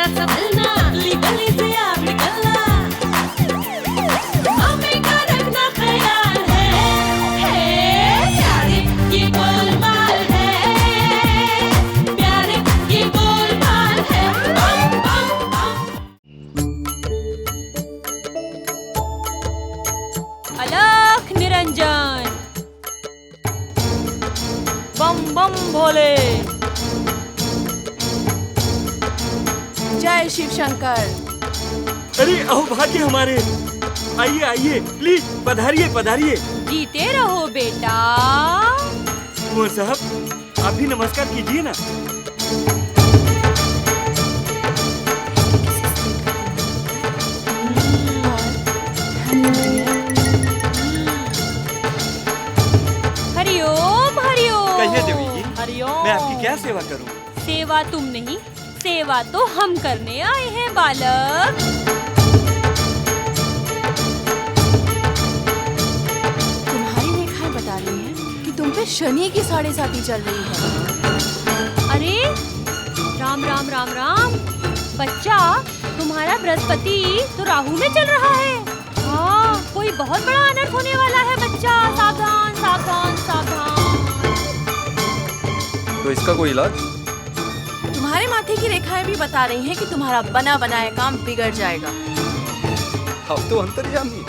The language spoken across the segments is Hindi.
जरा संभलना, गली से आप निकलना, मम्मी का रखना ख्याल है प्यारे ये गोलमाल है, प्यारे ये गोलमाल है, बम बम बम। अलख निरंजन, बम बम भोले, जय शिव शंकर। अरे आओ भाग्य हमारे, आइए आइए प्लीज पधारिए पधारिए। जीते रहो बेटा। कुंवर साहब आप भी नमस्कार कीजिए ना। हरिओम हरिओम। कहिए देवी जी, हरिओम। मैं आपकी क्या सेवा करूं? सेवा तुम नहीं, सेवा तो हम करने आए हैं बालक। तुम्हारी रेखाएं बता रही हैं कि तुम पे शनि की 7.5 चल रही है। अरे राम राम राम राम, बच्चा तुम्हारा बृहस्पति तो राहु में चल रहा है। हाँ, कोई बहुत बड़ा अनर्थ होने वाला है बच्चा, सावधान सावधान सावधान। तो इसका कोई इलाज? तुम्हारे माथे की रेखाएं भी बता रही हैं कि तुम्हारा बना बनाया काम बिगड़ जाएगा। आप तो अंतर्यामी,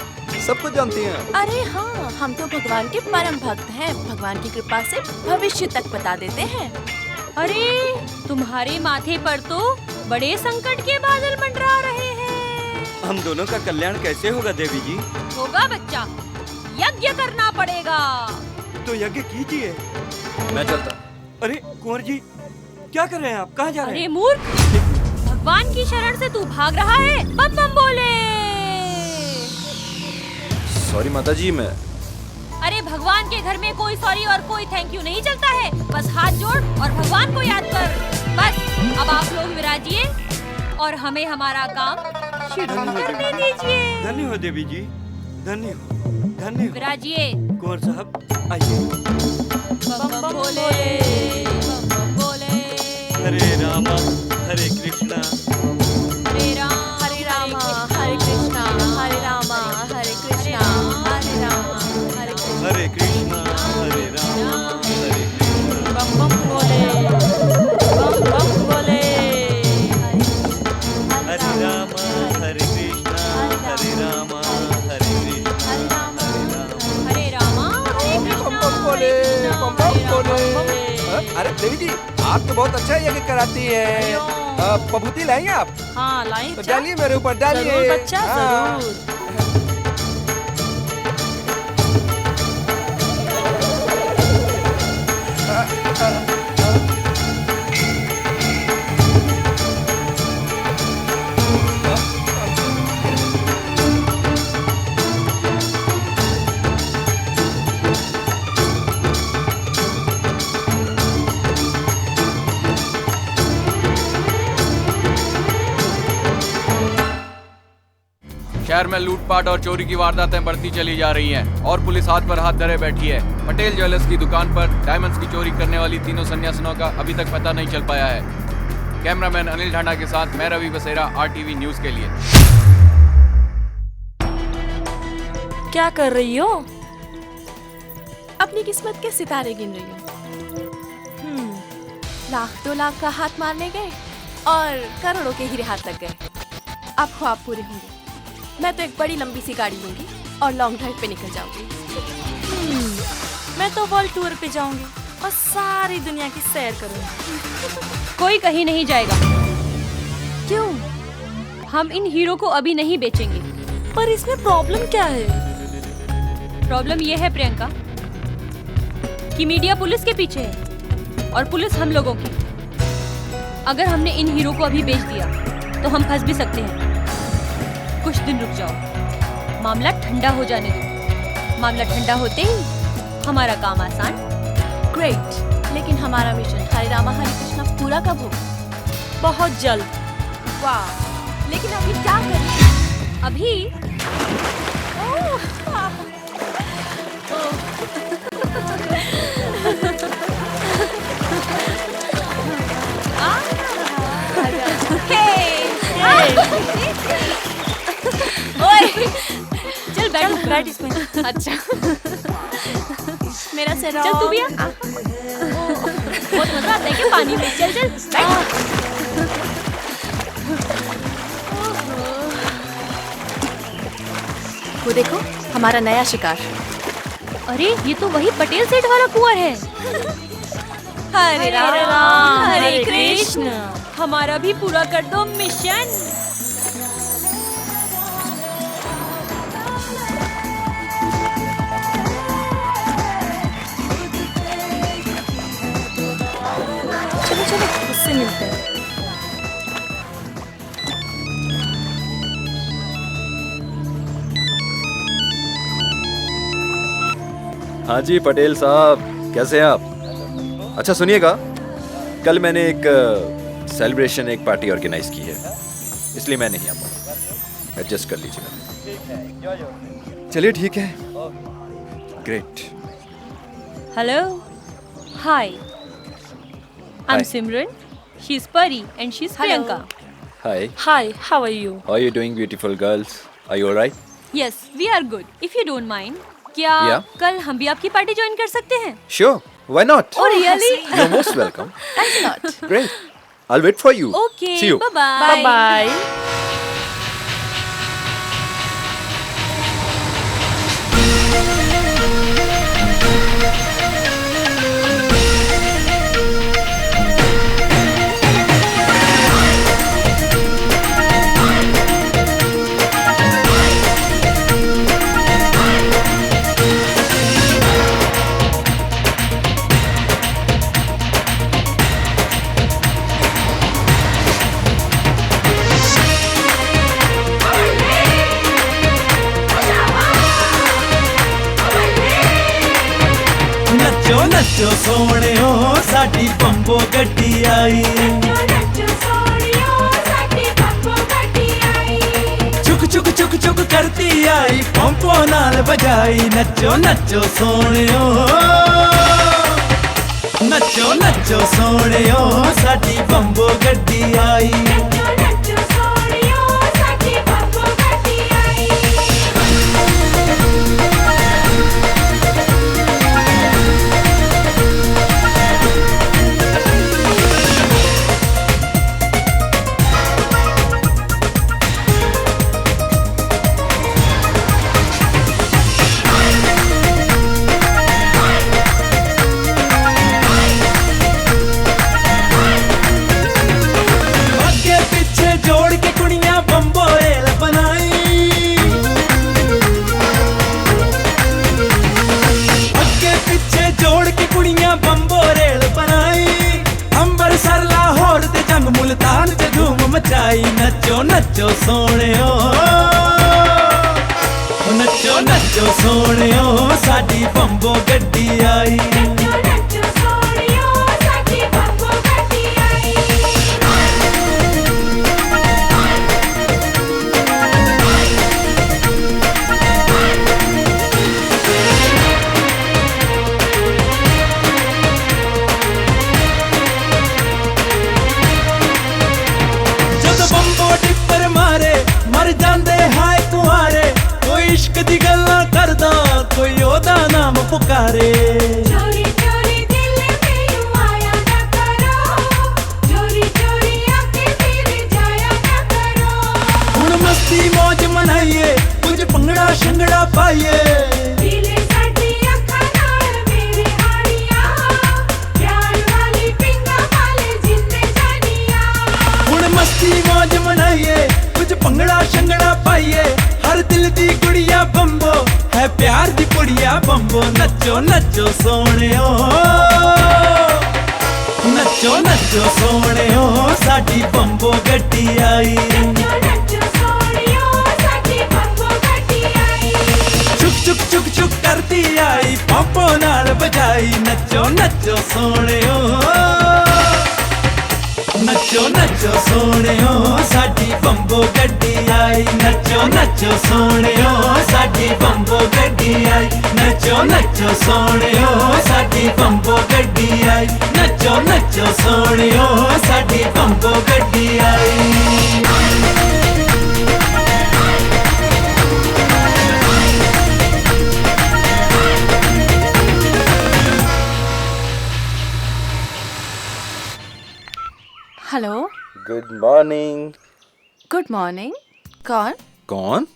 सब कुछ जानती हैं। अरे हाँ, हम तो भगवान के परम भक्त हैं। भगवान की कृपा से भविष्य तक बता देते हैं। अरे तुम्हारे माथे पर तो बड़े संकट के बादल मंडरा रहे हैं। हम दोनों का कल्याण कैसे होगा देवी जी? होगा बच्चा, यज्ञ करना पड़ेगा। तो यज्ञ कीजिए। मैं चलता। अरे कुंवर जी क्या कर रहे हैं आप? कहाँ जा रहे अरे हैं? मूर्ख, भगवान की शरण से तू भाग रहा है। बम बम बोले। सॉरी माता जी, मैं अरे भगवान के घर में कोई सॉरी और कोई थैंक यू नहीं चलता है। बस हाथ जोड़ और भगवान को याद कर। बस अब आप लोग विराजिए और हमें हमारा काम शुरू करने दीजिए। धन्य हो देवी जी, धन्य हो, धन्य हो। विराजिए। कुंवर साहब आइए। बम बम बोले, बम बम बोले। हरे रामा हरे कृष्णा, हरे राम हरे रामा हरे कृष्णा, हरे रामा हरे कृष्णा, हरे रामा हरे कृष्णा। हरे कृष्णा हरे रामा हरे कृष्णा। बम बम बोले, बम बम बोले। हरे रामा हरे कृष्णा, हरे रामा हरे कृष्णा, हरे रामा हरे रामा। हरे कृष्णा, बम बम बोले, हरे कृष्णा, बम बम हरे बोले। राम, बोले। अरे देवी जी, आप तो बहुत अच्छा यज्ञ कराती हैं। पभूति लाएंगे आप? हाँ लाई तो डालिए मेरे ऊपर, डालिए। जरूर बच्चा, हाँ। जरूर। शहर में लूटपाट और चोरी की वारदातें बढ़ती चली जा रही हैं और पुलिस हाथ पर हाथ धरे बैठी है। पटेल ज्वेलर्स की दुकान पर डायमंड्स की चोरी करने वाली तीनों सन्यासिनों का अभी तक पता नहीं चल पाया है। कैमरामैन अनिल ढांडा के साथ मैं रवि बसेरा, RTV न्यूज के लिए। क्या कर रही हो? अपनी किस्मत के सितारे गिन रही हूँ। लाख 2 लाख का हाथ मारने गए और करोड़ों के हीरे हाथ लग गए। अब ख्वाब पूरे होंगे। मैं तो एक बड़ी लंबी सी गाड़ी लूंगी और लॉन्ग ड्राइव पे निकल जाऊंगी। मैं तो वर्ल्ड टूर पे जाऊंगी और सारी दुनिया की सैर करूंगी। कोई कहीं नहीं जाएगा। क्यों? हम इन हीरो को अभी नहीं बेचेंगे। पर इसमें प्रॉब्लम क्या है? प्रॉब्लम ये है प्रियंका कि मीडिया पुलिस के पीछे है और पुलिस हम लोगों की। अगर हमने इन हीरो को अभी बेच दिया तो हम फंस भी सकते हैं। कुछ दिन रुक जाओ, मामला ठंडा हो जाने दो। मामला ठंडा होते ही हमारा काम आसान। ग्रेट, लेकिन हमारा मिशन हरे रामा हरे कृष्णा पूरा कब होगा? बहुत जल्द। वाह, लेकिन अभी क्या करें? अभी हे बैठ इसमें। अच्छा मेरा सर चल तू भी आ। बहुत मजा आता है क्या पानी में? चल चल बैठ। वो देखो हमारा नया शिकार। अरे ये तो वही पटेल सेठ वाला कुंवर है। हरे राम हरे कृष्ण। हमारा भी पूरा कर दो मिशन। चलो चलो उससे मिलते हैं। हाँ जी पटेल साहब, कैसे हैं आप? अच्छा सुनिएगा, कल मैंने एक सेलिब्रेशन, एक पार्टी ऑर्गेनाइज की है, इसलिए मैं नहीं आ पाऊँ। एडजस्ट कर लीजिएगा। चलिए ठीक है। Great. Hello hi, I'm Hi. Simran. She's Pari and she's Hello. Priyanka. Hi, Hi, how are you? How are you doing beautiful girls? Are you alright? Yes, we are good. If you don't mind, क्या Yeah. कल हम भी आपकी पार्टी ज्वाइन कर सकते हैं? Sure, why not? Oh really? You are most welcome. Thanks lot. Great, I will wait for you. Okay. See you. Bye bye. Bye. नचो नचो सोहणियो साडी बंबो गड्डी आई। चुक चुक चुक चुक करती आई पंपो नाल बजाई। नचो नचो सोहणियो, नचो नचो सोहणियो साडी बंबो गड्डी आई। आगे पीछे जोड़ के कुड़ियां बम्बोएल बनाई। आगे पीछे जोड़ के कुड़ियां बम्बोरेल बनाई। अंबरसर लाहौर ते जंग मुल्तान च धूम मचाई। नचो नचो सोहणियो, नचो नचो सोहणियो साडी बंबो गड्डी आई। जद बंबो टिप्पर मारे मर जांदे हाय कुआरे। कोई इश्क दी गल्लां करदा, कोई ओदा नाम पुकारे। चोरी चोरी दिल में यूं आया ना करो, चोरी चोरी आके फिर जाया ना करो। हुण मस्ती मौज मनाइए, कुछ भंगड़ा शंगड़ा पाइए। पीले साडी अखां नाल मेरे हाड़िया, प्यार वाली पिंगा वाले जिंदे जानिया। हुण मस्ती मौज मनाइए, कुछ भंगड़ा शंगड़ा पाइए। हर दिल दी गुड़िया बंबो है, प्यार दी पुड़िया बंबो। नचो नचो सोहणियो, नचो नचो सोहणियो साडी बंबो गड्डी आई। नचो सोहणियो साडी बंबो गड्डी आई। चुक चुक चुक चुक करती आई पंपो नाल बजाई। नचो नचो सोहणियो, नचो नचो सोहणियो साडी बंबो गड्डी आई। नचो नचो सोहणियो साडी बंबो गड्डी आई। नचो नचो सोहणियो साडी बंबो गड्डी आई। नचो नचो सोहणियो साडी बंबो गड्डी आई। Hello, good morning. Good morning. कौन? कौन?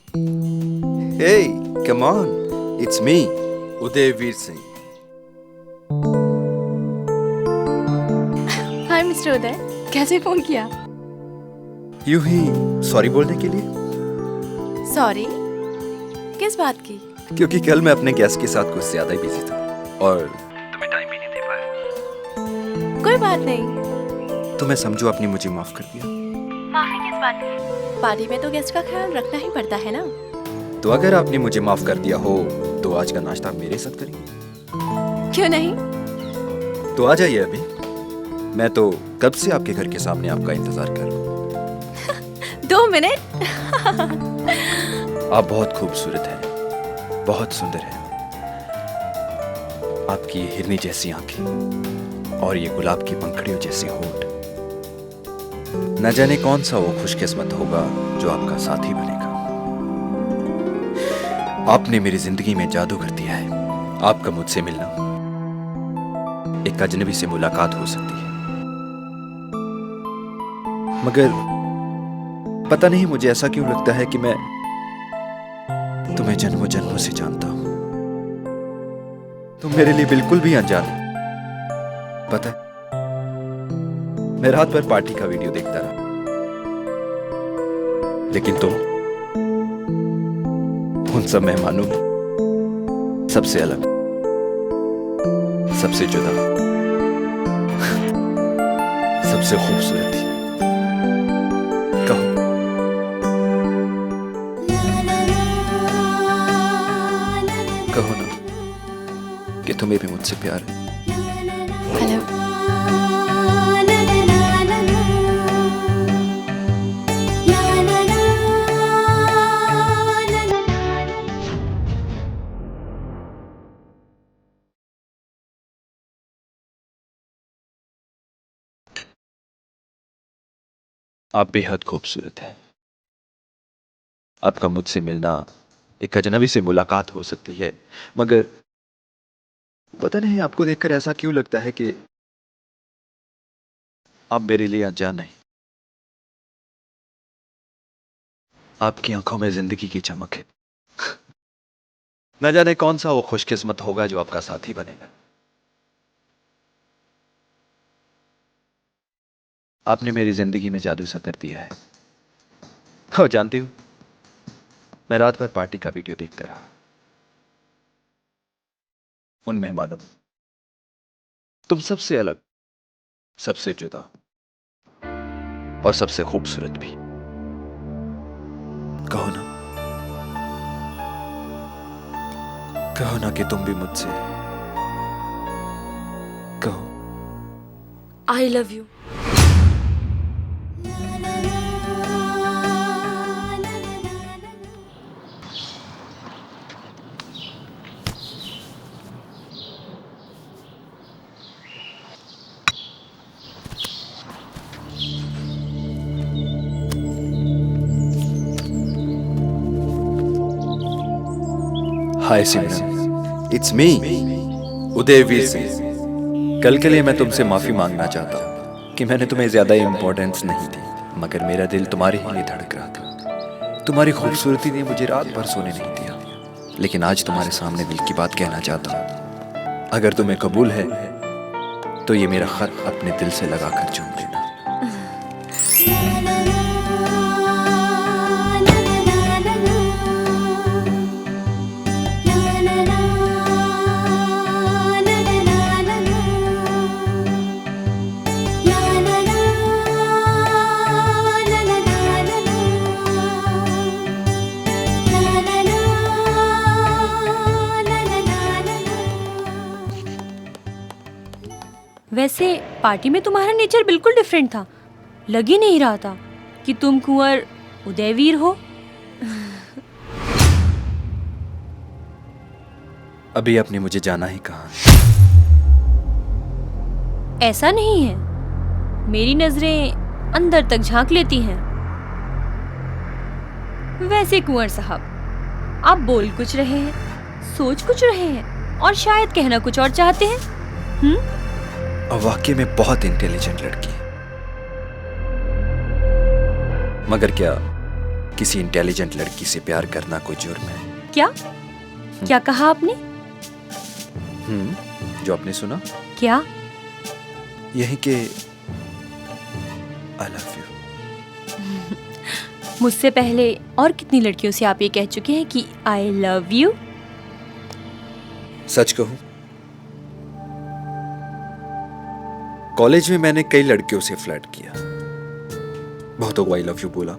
Hey, come on, it's me, Udayveer Singh. Hi mister Uday, कैसे फोन किया? यूं ही सॉरी बोलने के लिए, सॉरी, किस बात की? क्योंकि कल मैं अपने गेस्ट के साथ कुछ ज्यादा ही बिजी था और तुम्हें टाइम भी नहीं दे पाया। कोई बात नहीं। तो मैं समझो आपने मुझे माफ कर दिया। माफी किस बात की? पार्टी में तो गेस्ट का ख्याल रखना ही पड़ता है ना। तो अगर आपने मुझे माफ कर दिया हो तो आज का नाश्ता मेरे साथ करेंगे? क्यों नहीं? तो आ जाइए अभी, मैं तो कब से आपके घर के सामने आपका इंतजार कर रहा हूँ। 2 मिनट। आप बहुत खूबसूरत हैं, बहुत सुंदर हैं। आपकी हिरनी जैसी आंखें और ये गुलाब की पंखड़ियों जैसे होंठ। न जाने कौन सा वो खुशकिस्मत होगा जो आपका साथी बनेगा। आपने मेरी जिंदगी में जादू कर दिया है। आपका मुझसे मिलना एक अजनबी से मुलाकात हो सकती है, मगर पता नहीं मुझे ऐसा क्यों लगता है कि मैं तुम्हें जन्मों जन्मों से जानता हूं। तुम मेरे लिए बिल्कुल भी अनजान हो। पता है, मैं रात भर पार्टी का वीडियो देखता रहा, लेकिन तुम उन सब मेहमानों में सबसे अलग, सबसे जुदा, सबसे खूबसूरत थी। कहो, कहो ना कि तुम्हें भी मुझसे प्यार है। हेलो। आप बेहद खूबसूरत हैं। आपका मुझसे मिलना एक अजनबी से मुलाकात हो सकती है, मगर पता नहीं आपको देखकर ऐसा क्यों लगता है कि आप मेरे लिए अनजान नहीं। आपकी आंखों में जिंदगी की चमक है। न जाने कौन सा वो खुशकिस्मत होगा जो आपका साथी बनेगा। आपने मेरी जिंदगी में जादू सा कर दिया है। और जानती हूं, मैं रात भर पार्टी का वीडियो देखता रहा। उन मेहमानों, तुम सबसे अलग, सबसे जुदा और सबसे खूबसूरत भी। कहो ना, कहो ना कि तुम भी मुझसे, कहो। I love you. Hi Simran, it's me, Udayveer Singh. कल के लिए मैं तुमसे माफी मांगना चाहता हूँ कि मैंने तुम्हें ज्यादा इंपॉर्टेंस नहीं दी, मगर मेरा दिल तुम्हारे ही लिए धड़क रहा था। तुम्हारी खूबसूरती ने मुझे रात भर सोने नहीं दिया, लेकिन आज तुम्हारे सामने दिल की बात कहना चाहता हूँ। अगर तुम्हें कबूल है तो ये मेरा खत अपने दिल से लगाकर चूम लेना। वैसे पार्टी में तुम्हारा नेचर बिल्कुल डिफरेंट था। लग ही नहीं रहा था कि तुम कुंवर उदयवीर हो। अभी आपने मुझे जाना ही कहा। ऐसा नहीं है, मेरी नजरें अंदर तक झांक लेती हैं। वैसे कुंवर साहब, आप बोल कुछ रहे हैं, सोच कुछ रहे हैं और शायद कहना कुछ और चाहते हैं। और वाकई में बहुत इंटेलिजेंट लड़की है। मगर क्या किसी इंटेलिजेंट लड़की से प्यार करना कोई जुर्म है? क्या क्या कहा आपने? जो आपने सुना क्या? यही कि आई लव यू। मुझसे पहले और कितनी लड़कियों से आप ये कह चुके हैं कि आई लव यू? सच कहूं, कॉलेज में मैंने कई लड़कियों से फ्लर्ट किया, बहुतों को आई लव यू बोला,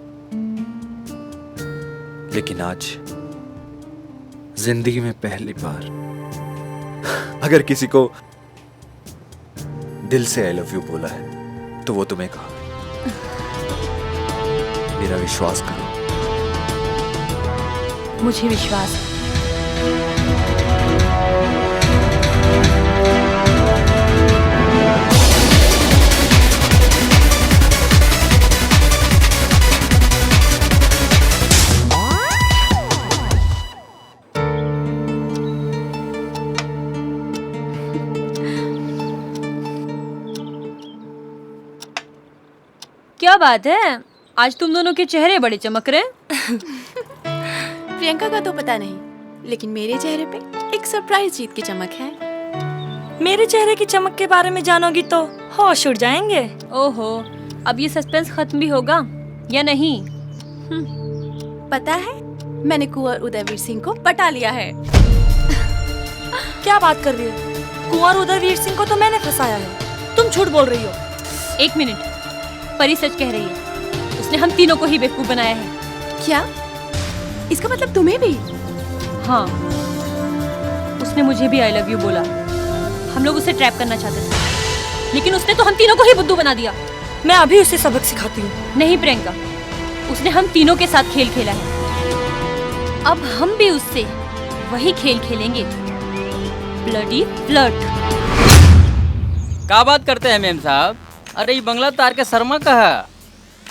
लेकिन आज जिंदगी में पहली बार अगर किसी को दिल से आई लव यू बोला है तो वो तुम्हें कहा। मेरा विश्वास करो। मुझे विश्वास है। क्या बात है, आज तुम दोनों के चेहरे बड़े चमक रहे हैं। प्रियंका का तो पता नहीं, लेकिन मेरे चेहरे पे एक सरप्राइज जीत की चमक है। मेरे चेहरे की चमक के बारे में जानोगी तो होश उड़ जाएंगे। ओहो, अब ये सस्पेंस खत्म भी होगा या नहीं? पता है, मैंने कुंवर उदयवीर सिंह को पटा लिया है। क्या बात कर रही हो? कुंवर उदयवीर सिंह को तो मैंने फंसाया है, तुम झूठ बोल रही हो। एक मिनट, परी सच कह रही है, उसने हम तीनों को ही बेवकूफ बनाया है। क्या? इसका मतलब तुम्हें भी? हाँ, उसने मुझे भी आई लव यू बोला। हम लोग उसे ट्रैप करना चाहते थे, लेकिन उसने तो हम तीनों को ही बुद्धू बना दिया। मैं अभी उसे सबक सिखाती हूँ। नहीं प्रियंका, उसने हम तीनों के साथ खेल खेला है, अब हम भी उससे वही खेल खेलेंगे। Bloody flirt. क्या बात करते हैं मेम साहब? अरे ये बंगला तार के शर्मा का है।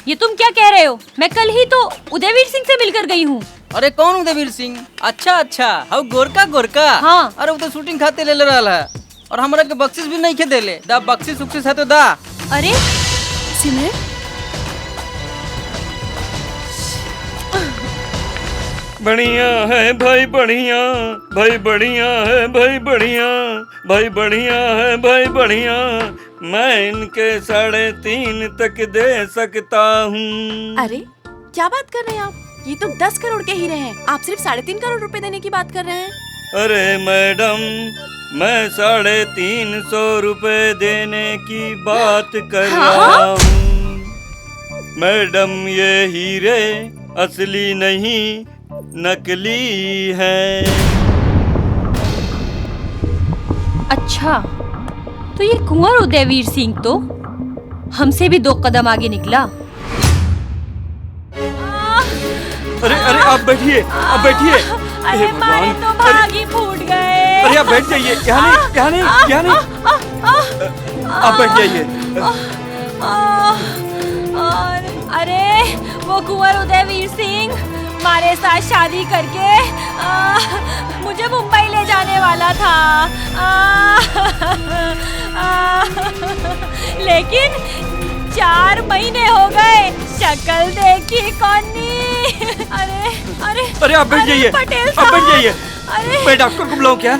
ये तुम क्या कह रहे हो? मैं कल ही तो उदयवीर सिंह से मिलकर गई हूँ। अरे कौन उदयवीर सिंह? अच्छा अच्छा, हाउ गोरका गोरका। हाँ। अरे वो तो शूटिंग खाते ले रहा है और हमारा के बख्शिश भी नहीं खे देले। दा बख्शिश उख्शिश है तो दा। अरे सिमरन, बढ़िया है भाई, बढ़िया भाई, बढ़िया है भाई, बढ़िया भाई, बढ़िया है भाई, बढ़िया। मैं इनके 3.5 तक दे सकता हूँ। अरे क्या बात कर रहे हैं आप? ये तो 10 करोड़ के हीरे हैं, आप सिर्फ 3.5 करोड़ रुपए देने की बात कर रहे हैं। अरे मैडम, मैं 350 रुपए देने की बात कर रहा हूँ। मैडम, ये हीरे असली नहीं नकली है। अच्छा, तो ये कुंवर उदयवीर सिंह तो हमसे भी 2 कदम आगे निकला। अरे अरे, आप बैठिए, आप बैठिए। अरे हमारे तो भाग ही फूट गए। अरे आप बैठ जाइए, यहाँ नहीं, यहाँ नहीं, यहाँ नहीं। आप बैठ जाइए। और अरे वो कुंवर उदयवीर सिंह हमारे साथ शादी करके मुझे मुंबई ले जाने वाला था, लेकिन 4 महीने हो गए, शक्ल देखी कौन नहीं। अरे अरे अरे आप बैठ जाइए, पटेल आप बैठ जाइए। अरे मैं डॉक्टर को बुलाऊं क्या?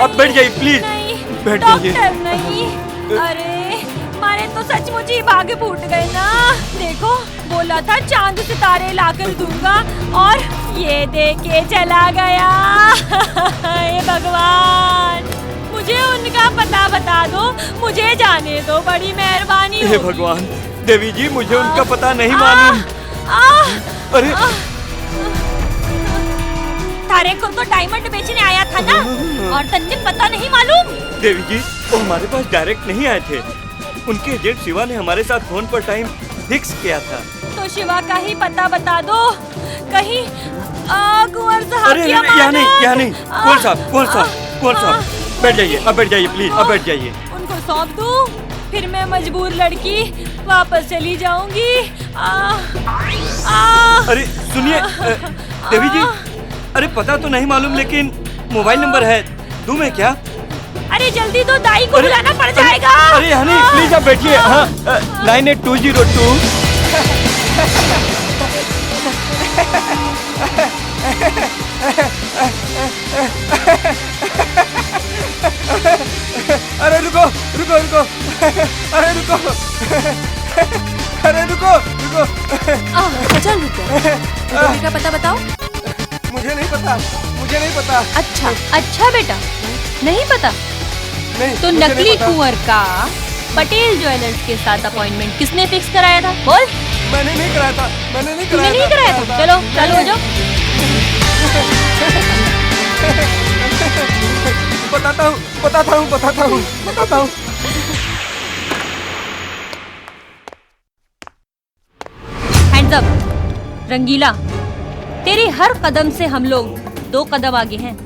आप बैठ जाइए प्लीज। नहीं, बैठ जाइए। डॉक्टर नहीं। अरे हमारे तो सचमुच ही भाग फूट गए ना। देखो, बोला था चांद सितारे लाकर दूंगा और ये दे के चला गया। हे भगवान, मुझे उनका पता बता दो, मुझे जाने दो, बड़ी मेहरबानी हे होगी। भगवान, देवी जी, मुझे उनका पता नहीं मालूम। अरे तारे को तो डायमंड बेचने आया था ना, और तन्ने पता नहीं मालूम। देवी जी, वो हमारे पास डायरेक्ट नहीं आए थे, उनके एजेंट शिवा ने हमारे साथ फोन पर टाइम फिक्स किया था। तो शिवा का ही पता बता दो, कहीं कुंवर साहब अरे की यहाँ नहीं, अमानत। यहाँ नहीं। कौन साहब, कौन साहब, कौन साहब? बैठ जाइए, अब बैठ जाइए प्लीज, अब बैठ जाइए। उनको सौंप दूं, फिर मैं मजबूर लड़की वापस चली जाऊंगी। अरे सुनिए देवी जी, अरे पता तो नहीं मालूम, लेकिन मोबाइल नंबर है, दूं मैं क्या? अरे जल्दी तो दाई को बुलाना पड़ जाएगा। अरे हनी प्लीज आप बैठिए। हाँ, 98202 अरे रुको रुको रुको, अरे रुको, अरे रुको रुको, अचानक रुक गए। रोगी का पता बताओ। मुझे नहीं पता, मुझे नहीं पता। अच्छा, अच्छा बेटा, नहीं पता नहीं तो मुझे नहीं नकली पता। कुंवर का पटेल ज्वेलर्स के साथ अपॉइंटमेंट किसने फिक्स कराया था? बोल। मैंने नहीं कराया था, मैंने नहीं तूने कराया नहीं कराया था? चलो चालू हो जाओ। बताता हूँ, बताता हूँ, बताता हूँ, बताता हूँ। Hands up. रंगीला, तेरी हर कदम से हम लोग 2 कदम आगे हैं।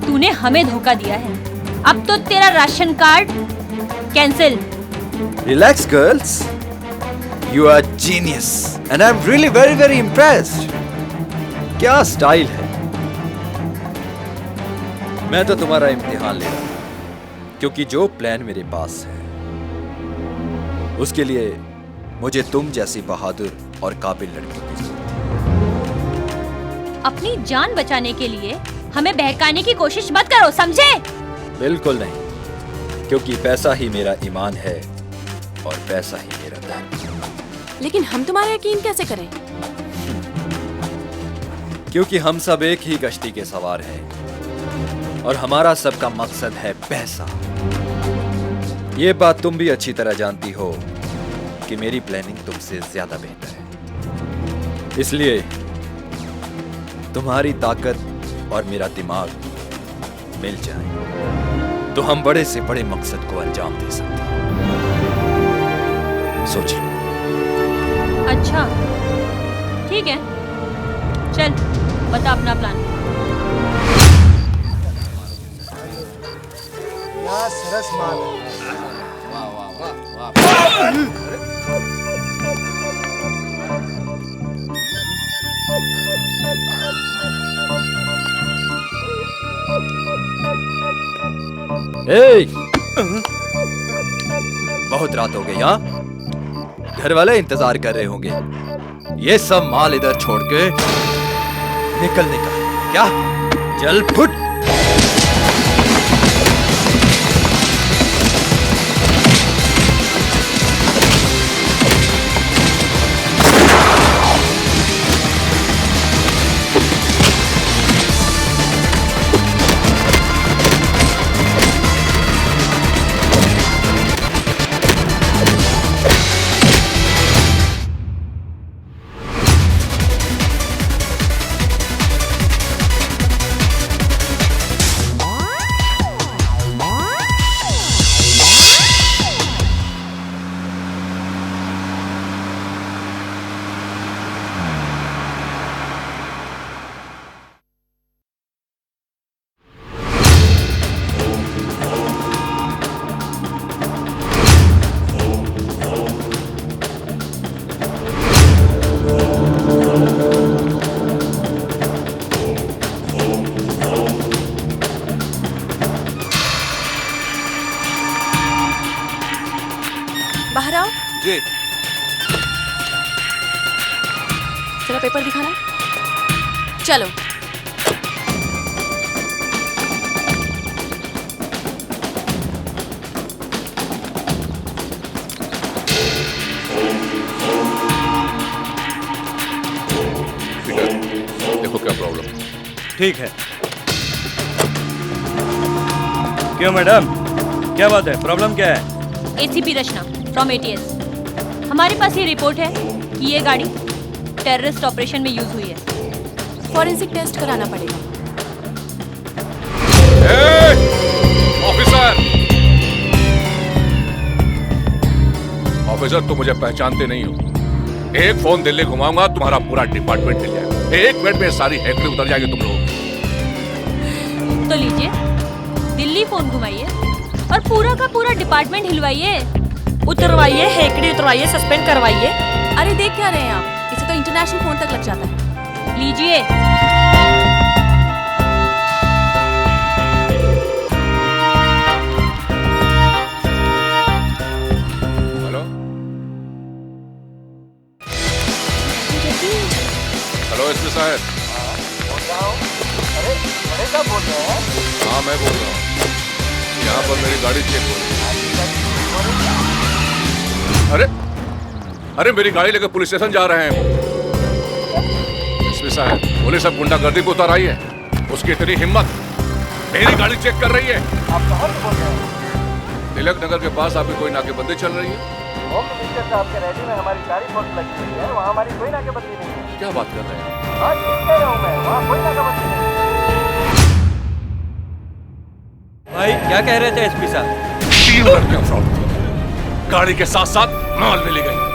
तूने हमें धोखा दिया है। अब तो तेरा ration card cancel. Relax, girls. You are genius, and I'm really very very impressed. क्या स्टाइल है। मैं तो तुम्हारा इम्तिहान ले रहा हूं, क्योंकि जो प्लान मेरे पास है उसके लिए मुझे तुम जैसी बहादुर और काबिल लड़की की जरूरत है। अपनी जान बचाने के लिए हमें बहकाने की कोशिश मत करो, समझे? बिल्कुल नहीं, क्योंकि पैसा ही मेरा ईमान है और पैसा ही मेरा धर्म। लेकिन हम तुम्हारा यकीन कैसे करें? क्योंकि हम सब एक ही कश्ती के सवार हैं और हमारा सबका मकसद है पैसा। ये बात तुम भी अच्छी तरह जानती हो कि मेरी प्लानिंग तुमसे ज्यादा बेहतर है। इसलिए तुम्हारी ताकत और मेरा दिमाग मिल जाए तो हम बड़े से बड़े मकसद को अंजाम दे सकते हैं। सोच लो। अच्छा ठीक है, चल बता अपना प्लान। सरस माल। ए! बहुत रात हो गई, हाँ? घर वाले इंतजार कर रहे होंगे। ये सब माल इधर छोड़ के निकलने का है क्या? चल फुट। बाहर आओ। जी। जरा पेपर दिखाना। चलो। देखो क्या प्रॉब्लम। ठीक है। क्यों मैडम, क्या बात है? प्रॉब्लम क्या है? ACP Rachna from ATS. हमारे पास ये रिपोर्ट है कि ये गाड़ी टेररिस्ट ऑपरेशन में यूज हुई है। फॉरेंसिक टेस्ट कराना पड़ेगा। ऑफिसर, ऑफिसर तुम मुझे पहचानते नहीं हो। एक फोन दिल्ली घुमाऊंगा, तुम्हारा पूरा डिपार्टमेंट हिल जाएगा। 1 मिनट में सारी हैकड़ी उतर जाएगी तुम लोग। तो लीजिए, दिल्ली फोन घुमाइए और पूरा का पूरा डिपार्टमेंट हिलवाइए। उतरवाइए, हेकड़ी उतरवाइए, सस्पेंड करवाइए। अरे देख क्या रहे हैं आप? इसे तो इंटरनेशनल फोन तक लग जाता है। लीजिए। हेलो, मैं बोल रहा हूँ। यहाँ पर मेरी गाड़ी चेक हो रही है। अरे अरे मेरी गाड़ी लेकर पुलिस स्टेशन जा रहे हैं। एसपी साहब, पुलिस अब गुंडागर्दी को उतर आई है। उसकी इतनी हिम्मत, मेरी गाड़ी चेक कर रही है। आप कहाँ से बोल रहे हैं? तिलक नगर के पास आपकी कोई नाकेबंदी चल रही है? होम मिनिस्टर साहब के रैली में हमारी सारी फोर्स लगी हुई है, वहाँ हमारी कोई नाकेबंदी नहीं है। क्या बात कर रहे हैं? हाँ, ठीक कह रहा हूँ मैं, वहाँ कोई नाकाबंदी नहीं है। भाई क्या कह रहे थे एसपी साहब? 3 लड़कियां फ्रॉड थी। गाड़ी के साथ साथ माल भी ले गई।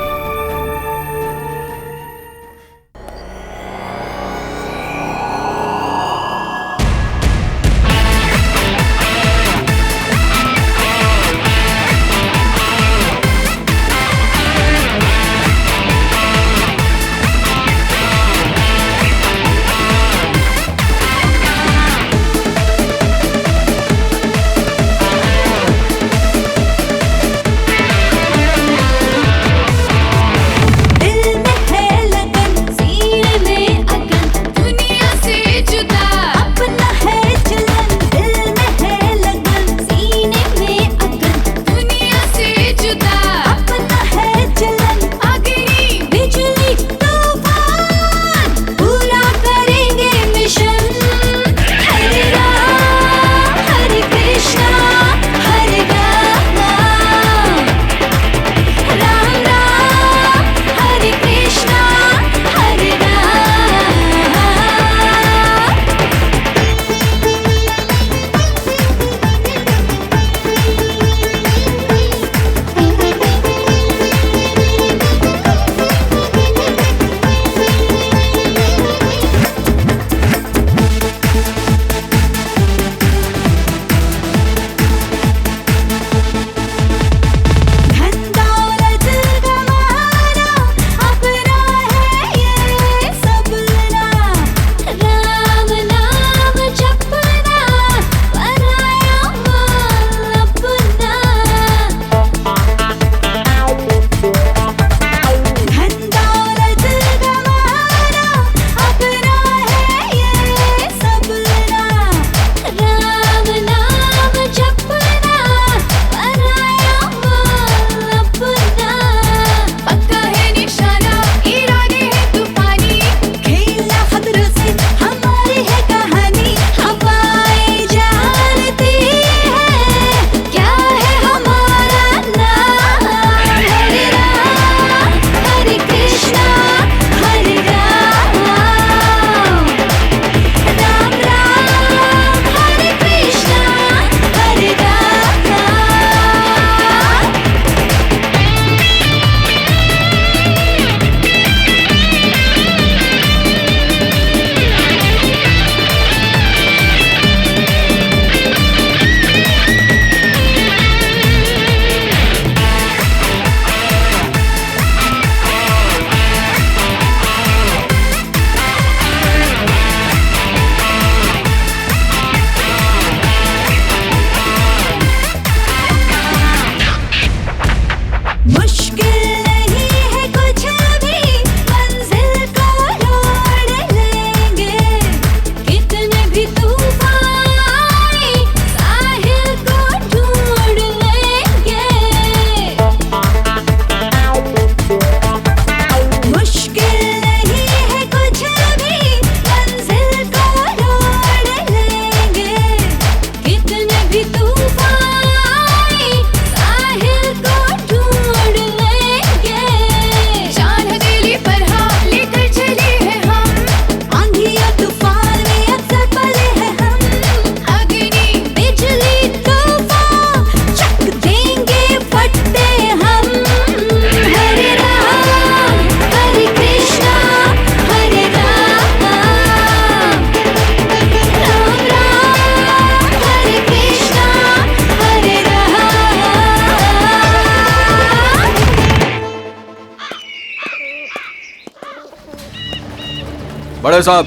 बड़े साहब,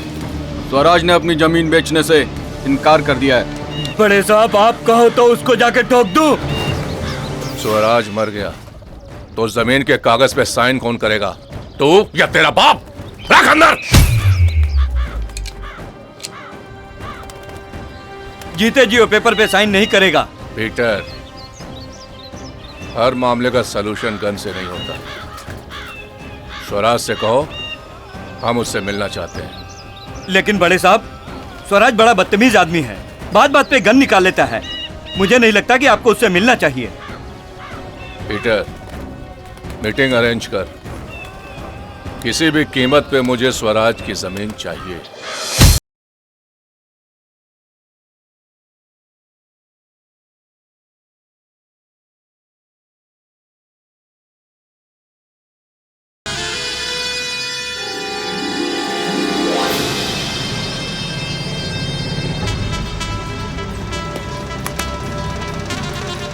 स्वराज ने अपनी जमीन बेचने से इनकार कर दिया है। बड़े साहब, आप कहो तो उसको जाके ठोक दूं। स्वराज मर गया तो जमीन के कागज पे साइन कौन करेगा? तू या तेरा बाप? रख अंदर। जीते जी वो पेपर पे साइन नहीं करेगा। पीटर, हर मामले का सलूशन गन से नहीं होता। स्वराज से कहो हम उससे मिलना चाहते हैं। लेकिन बड़े साहब, स्वराज बड़ा बदतमीज आदमी है, बात बात पे गन निकाल लेता है। मुझे नहीं लगता कि आपको उससे मिलना चाहिए। पीटर, मीटिंग अरेंज कर। किसी भी कीमत पे मुझे स्वराज की जमीन चाहिए।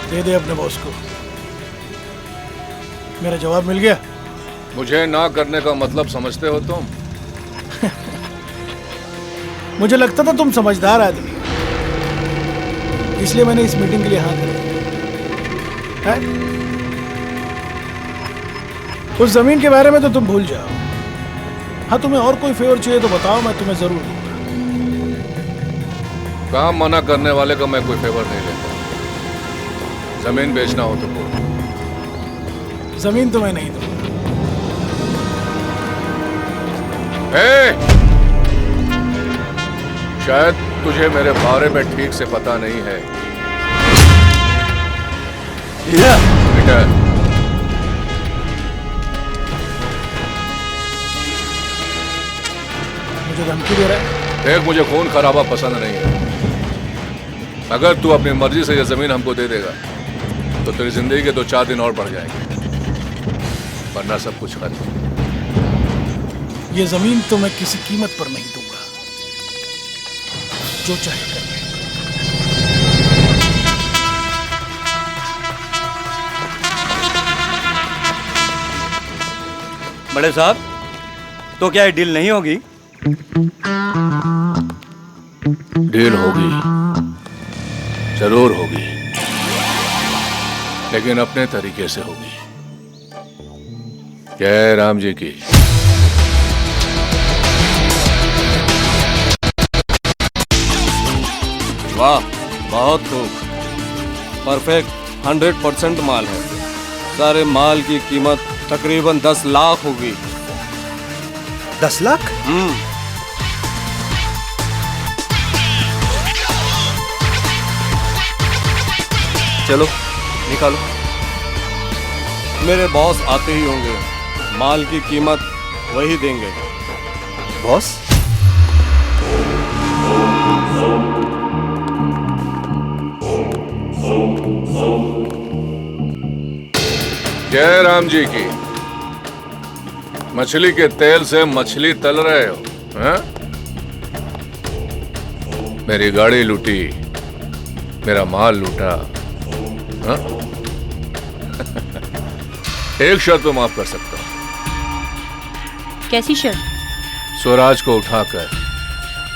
दे दे अपने बॉस को। मेरा जवाब मिल गया। मुझे ना करने का मतलब समझते हो तुम? मुझे लगता था तुम समझदार आदमी, इसलिए मैंने इस मीटिंग के लिए हाँ कर दिया। उस जमीन के बारे में तो तुम भूल जाओ। हाँ, तुम्हें और कोई फेवर चाहिए तो बताओ, मैं तुम्हें जरूर दूंगा। काम मना करने वाले का मैं कोई फेवर नहीं लेता। जमीन बेचना हो तो बोलो। जमीन तो मैं नहीं दूंगा। शायद तुझे मेरे बारे में ठीक से पता नहीं है। पीटर, मुझे धमकी दे रहा है? देख, मुझे खून खराबा पसंद नहीं है। अगर तू अपनी मर्जी से ये जमीन हमको दे देगा तो तेरी जिंदगी के 2-4 दिन और बढ़ जाएंगे, वरना सब कुछ खत्म। ये जमीन तो मैं किसी कीमत पर नहीं दूंगा, जो चाहे कर ले। बड़े साहब, तो क्या ये डील नहीं होगी? डील होगी, जरूर होगी, लेकिन अपने तरीके से होगी। जय राम जी की। वाह, बहुत खूब, परफेक्ट, 100% माल है। सारे माल की कीमत तकरीबन 10 लाख होगी। 10 लाख? चलो निकालो। मेरे बॉस आते ही होंगे, माल की कीमत वही देंगे। बॉस? जय राम जी की। मछली के तेल से मछली तल रहे हो, हैं? मेरी गाड़ी लूटी, मेरा माल लूटा, हाँ? एक शर्त पे माफ कर सकता हूं। कैसी शर्त? स्वराज को उठाकर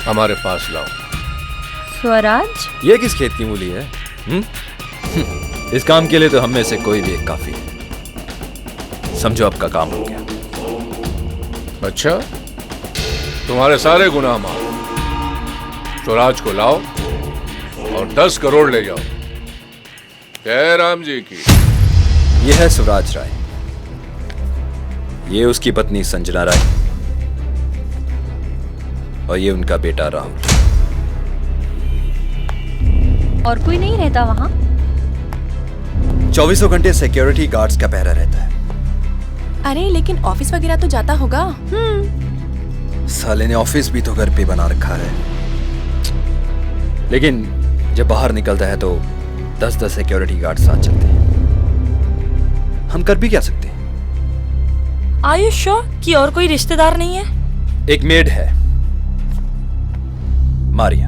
हमारे पास लाओ। स्वराज? ये किस खेत की मूली है? इस काम के लिए तो हम में से कोई भी एक काफी है। समझो आपका काम हो गया। अच्छा, तुम्हारे सारे गुनाह माफ। स्वराज को लाओ और 10 करोड़ ले जाओ। जय राम जी की। ये है स्वराज राय, ये उसकी पत्नी संजना राय और ये उनका बेटा राहुल। और कोई नहीं रहता वहां? 24 घंटे सिक्योरिटी गार्ड्स का पहरा रहता है। अरे लेकिन ऑफिस वगैरह तो जाता होगा। साले ने ऑफिस भी तो घर पे बना रखा है, लेकिन जब बाहर निकलता है तो 10-10 सिक्योरिटी गार्ड साथ चलते हैं। हम कर भी क्या सकते हैं? Are you sure कि और कोई रिश्तेदार नहीं है? एक मेड है, मारिया।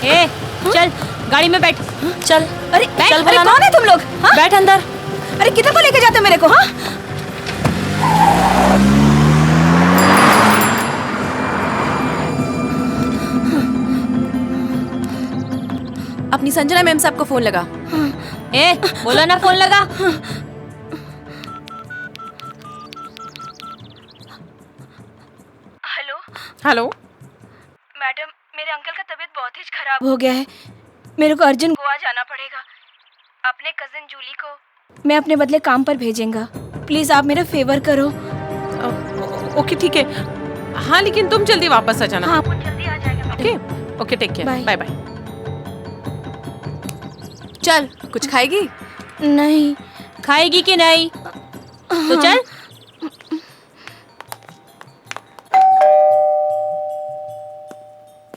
ए, चल गाड़ी में बैठ। चल। अरे चल अरे बुलाना। कौन है तुम लोग? हाँ? बैठ अंदर। अरे किधर को लेके जाते हो मेरे को? हाँ? अपनी संजना मैम साहब को फोन लगा। ए, बोला ना फोन लगा। हेलो मैडम, मेरे अंकल का तबीयत बहुत ही खराब हो गया है। मेरे को अर्जेंट गोवा जाना पड़ेगा। अपने कजिन जूली को मैं अपने बदले काम पर भेजेंगा। प्लीज आप मेरा फेवर करो। ओके ठीक है। हाँ लेकिन तुम जल्दी वापस आ जाना। हाँ, वो जल्दी आ जाएगा। Okay okay, take care, bye bye. चल, कुछ खाएगी? नहीं। खाएगी कि नहीं? तो चल।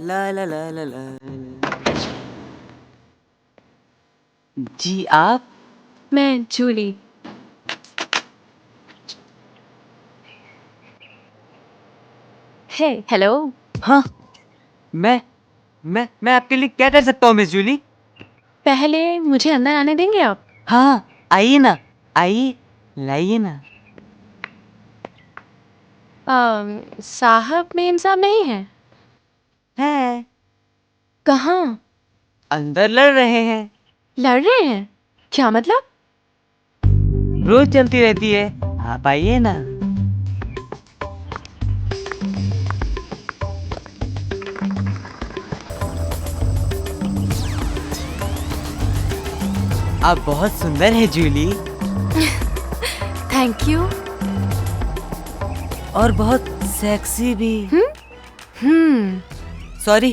ला ला ला ला ला। जी आप? मैं जूली। हेलो। हाँ, मैं आपके लिए क्या कर सकता हूँ मिस जूली? पहले मुझे अंदर आने देंगे आप? हाँ, आइए ना, आइए, लाइए ना। साहब मेम साहब नहीं है? है। कहाँ? अंदर लड़ रहे हैं। लड़ रहे हैं? क्या मतलब? रोज चलती रहती है, आप आइए ना। आप बहुत सुंदर है जूली। Thank you. और बहुत सेक्सी भी। सॉरी,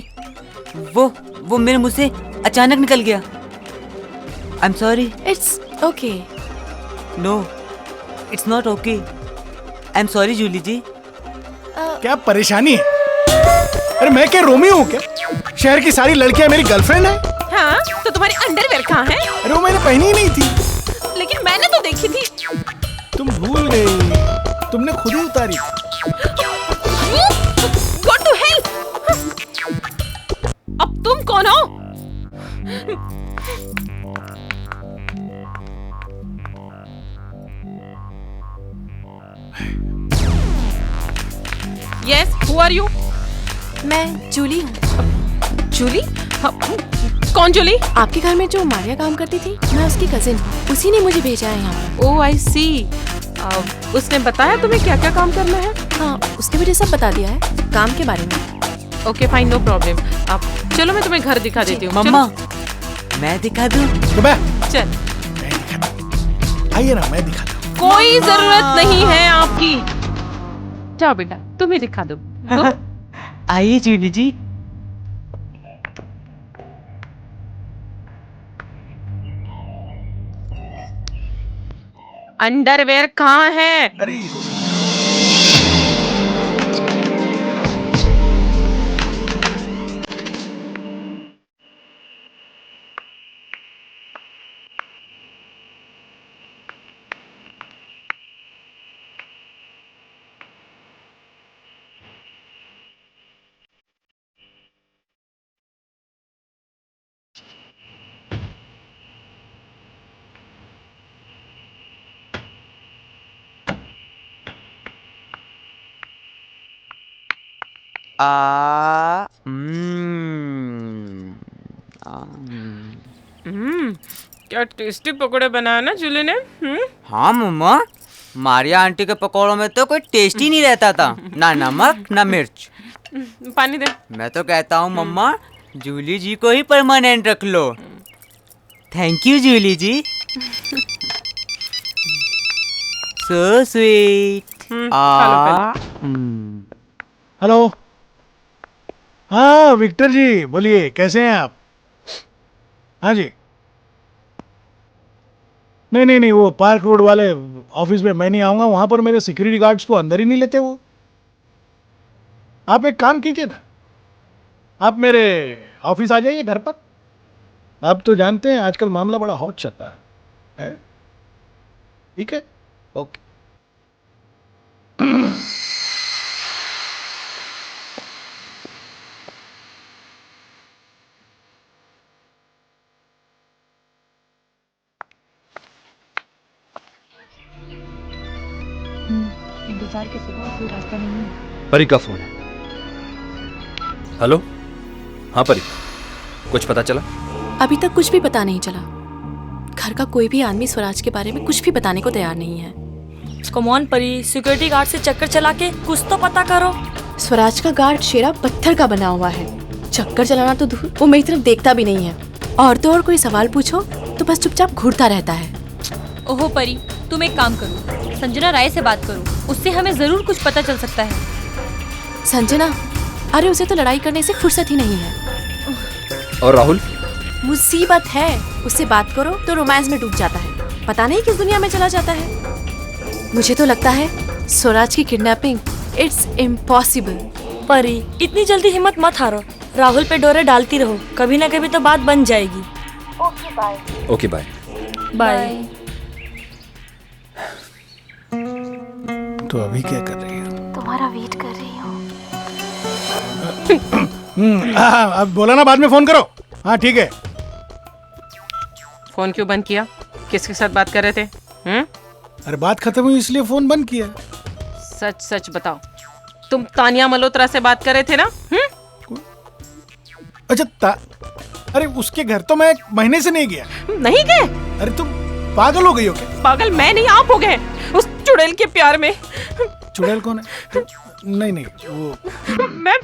वो मेरे मुंह से अचानक निकल गया। I am sorry. It's okay. No, it's not okay. I am sorry Julie ji. क्या परेशानी है? अरे मैं क्या रोमियो हूँ क्या? शहर की सारी लड़कियां मेरी गर्लफ्रेंड है। हाँ, तो तुम्हारी अंडरवेयर कहाँ है? अरे वो मैंने पहनी ही नहीं थी। लेकिन मैंने तो देखी थी। तुम भूल गई, तुमने खुद ही उतारी। Go to hell! अब तुम कौन हो? Yes, who are you? मैं जूली हूँ। जूली? कौन जूली? आपके घर में जो मारिया काम करती थी, मैं उसकी कजिन हूँ। उसी ने मुझे भेजा है यहाँ पर। ओह आई सी। उसने बताया तुम्हें क्या क्या काम करना है? हाँ, उसने मुझे सब बता दिया है काम के बारे में। Okay fine, no problem. अब चलो मैं तुम्हें घर दिखा देती हूँ। मम्मा, मैं दिखा दूँ? चल, आइए ना, मैं दिखाता हूँ। कोई जरूरत नहीं है आपकी। जाओ बेटा, तुम्हें दिखा दो। आइए जूली जी। अंडरवेयर कहाँ है? क्या टेस्टी पकोड़े बनाया ना जूली ने। हाँ मम्मा, मारिया आंटी के पकौड़ों में तो कोई टेस्ट ही नहीं रहता था, ना नमक ना मिर्च। पानी दे। मैं तो कहता हूँ मम्मा, जूली जी को ही परमानेंट रख लो। Thank you Julie ji. So sweet. Hello. हाँ विक्टर जी, बोलिए, कैसे हैं आप? हाँ जी। नहीं, वो पार्क रोड वाले ऑफिस में मैं नहीं आऊंगा। वहां पर मेरे सिक्योरिटी गार्ड्स को अंदर ही नहीं लेते वो। आप एक काम कीजिए ना, आप मेरे ऑफिस आ जाइए, घर पर। आप तो जानते हैं आजकल मामला बड़ा हॉट चलता है। ठीक है, ओके। इंतजार के सिवा कोई रास्ता नहीं है। परी का फोन है। हेलो। हाँ परी, कुछ पता चला? अभी तक कुछ भी पता नहीं चला। घर का कोई भी आदमी स्वराज के बारे में कुछ भी बताने को तैयार नहीं है। कम ऑन परी, सिक्योरिटी गार्ड से चक्कर चला के कुछ तो पता करो। स्वराज का गार्ड शेरा पत्थर का बना हुआ है, चक्कर चलाना तो दूर, वो मेरी तरफ देखता भी नहीं है। और तो और कोई सवाल पूछो तो बस चुपचाप घूरता रहता है। ओहो परी, तुम एक काम करो, संजना राय से बात करो, उससे हमें जरूर कुछ पता चल सकता है। संजना? अरे उसे तो लड़ाई करने से फुर्सत ही नहीं है। और राहुल? मुसीबत है, उससे बात करो तो रोमांस में डूब जाता है, पता नहीं किस दुनिया में चला जाता है। मुझे तो लगता है स्वराज की किडनैपिंग इट्स इम्पॉसिबल। परी, इतनी जल्दी हिम्मत मत हारो, राहुल पे डोरे डालती रहो, कभी ना कभी तो बात बन जाएगी। Okay bye. बाय। तो अभी क्या कर रही है? तुम्हारा वेट कर रही हूँ। अब बोला ना, बाद में फोन करो। हाँ ठीक है। फोन क्यों बंद किया? किसके साथ बात कर रहे थे? अरे बात खत्म हुई इसलिए फोन बंद किया। सच सच बताओ, तुम तानिया मल्होत्रा से बात कर रहे थे ना? अच्छा अरे उसके घर तो मैं 1 महीने से नहीं गया। नहीं गए? अरे तुम पागल हो गई हो क्या? पागल मैं नहीं, आप हो गए उस चुड़ैल के प्यार में। चुड़ैल कौन है? नहीं वो मैं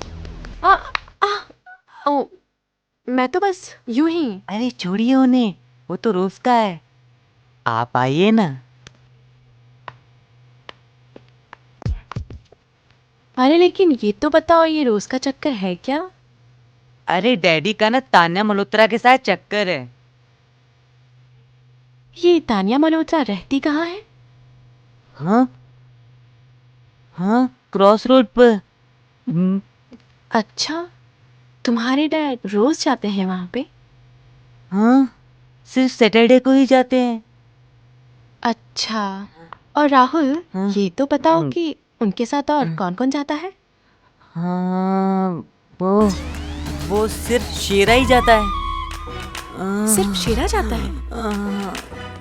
ओ, मैं तो बस यूं ही। अरे छोड़िए उन्हें, वो तो रोज का है। आप आइए ना। अरे लेकिन ये तो बताओ, ये रोज का चक्कर है क्या? अरे डैडी का ना तान्या मल्होत्रा के साथ चक्कर है। ये तानिया मल्होत्रा रहती कहाँ है? हाँ, क्रॉस रोड पर। अच्छा, तुम्हारे डैड रोज जाते हैं वहाँ पे? हाँ, सिर्फ सैटरडे को ही जाते हैं। अच्छा, और राहुल, ये तो बताओ कि उनके साथ और कौन कौन जाता है? हाँ, वो सिर्फ शेरा ही जाता है। सिर्फ शेरा जाता है?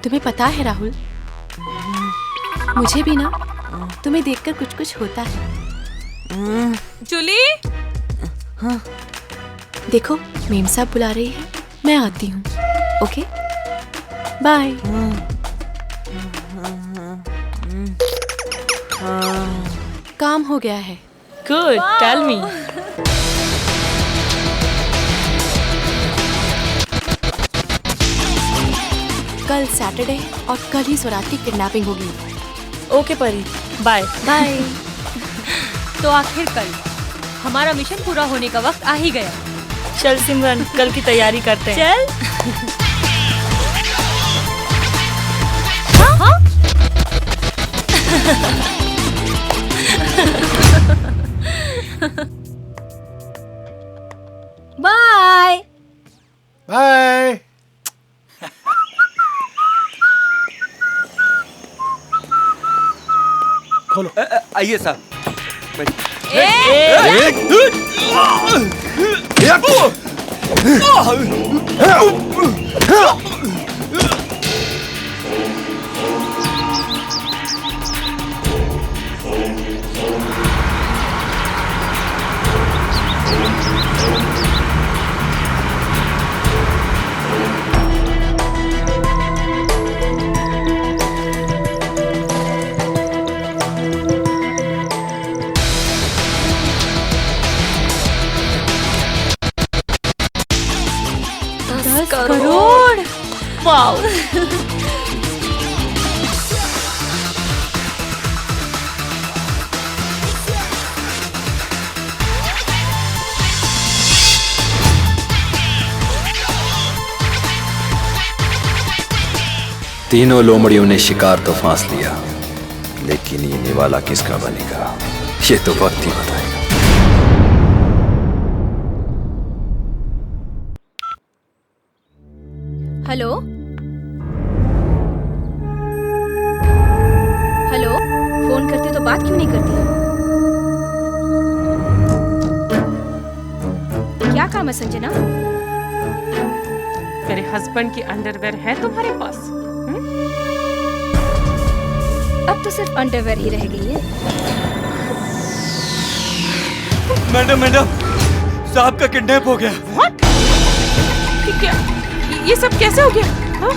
तुम्हें पता है राहुल, मुझे भी ना तुम्हें देखकर कुछ कुछ होता है। जूली? हाँ, देखो मेम साहब बुला रही है, मैं आती हूँ। Okay, bye. काम हो गया है। Good, tell me. कल सैटरडे और कल ही स्वराज की किडनैपिंग होगी। ओके परी, बाय। बाय। तो आखिर कल हमारा मिशन पूरा होने का वक्त आ ही गया। चल सिमरन, कल की तैयारी करते हैं। चल। हाँ? बाय। बाय। खोलो। आइए साहब। करोड़। वाओ। तीनों लोमड़ियों ने शिकार तो फांस लिया, लेकिन ये निवाला किसका बनेगा ये तो वक्त ही बताएगा। हेलो हेलो, फोन करते तो बात क्यों नहीं करती है? क्या काम है संजना? मेरे हस्बैंड की अंडरवेयर है तुम्हारे पास? अब तो सिर्फ अंडरवेयर ही रह गई है। मैडम साहब का किडनैप हो गया। व्हाट? क्या? ये सब कैसे हो गया? हाँ?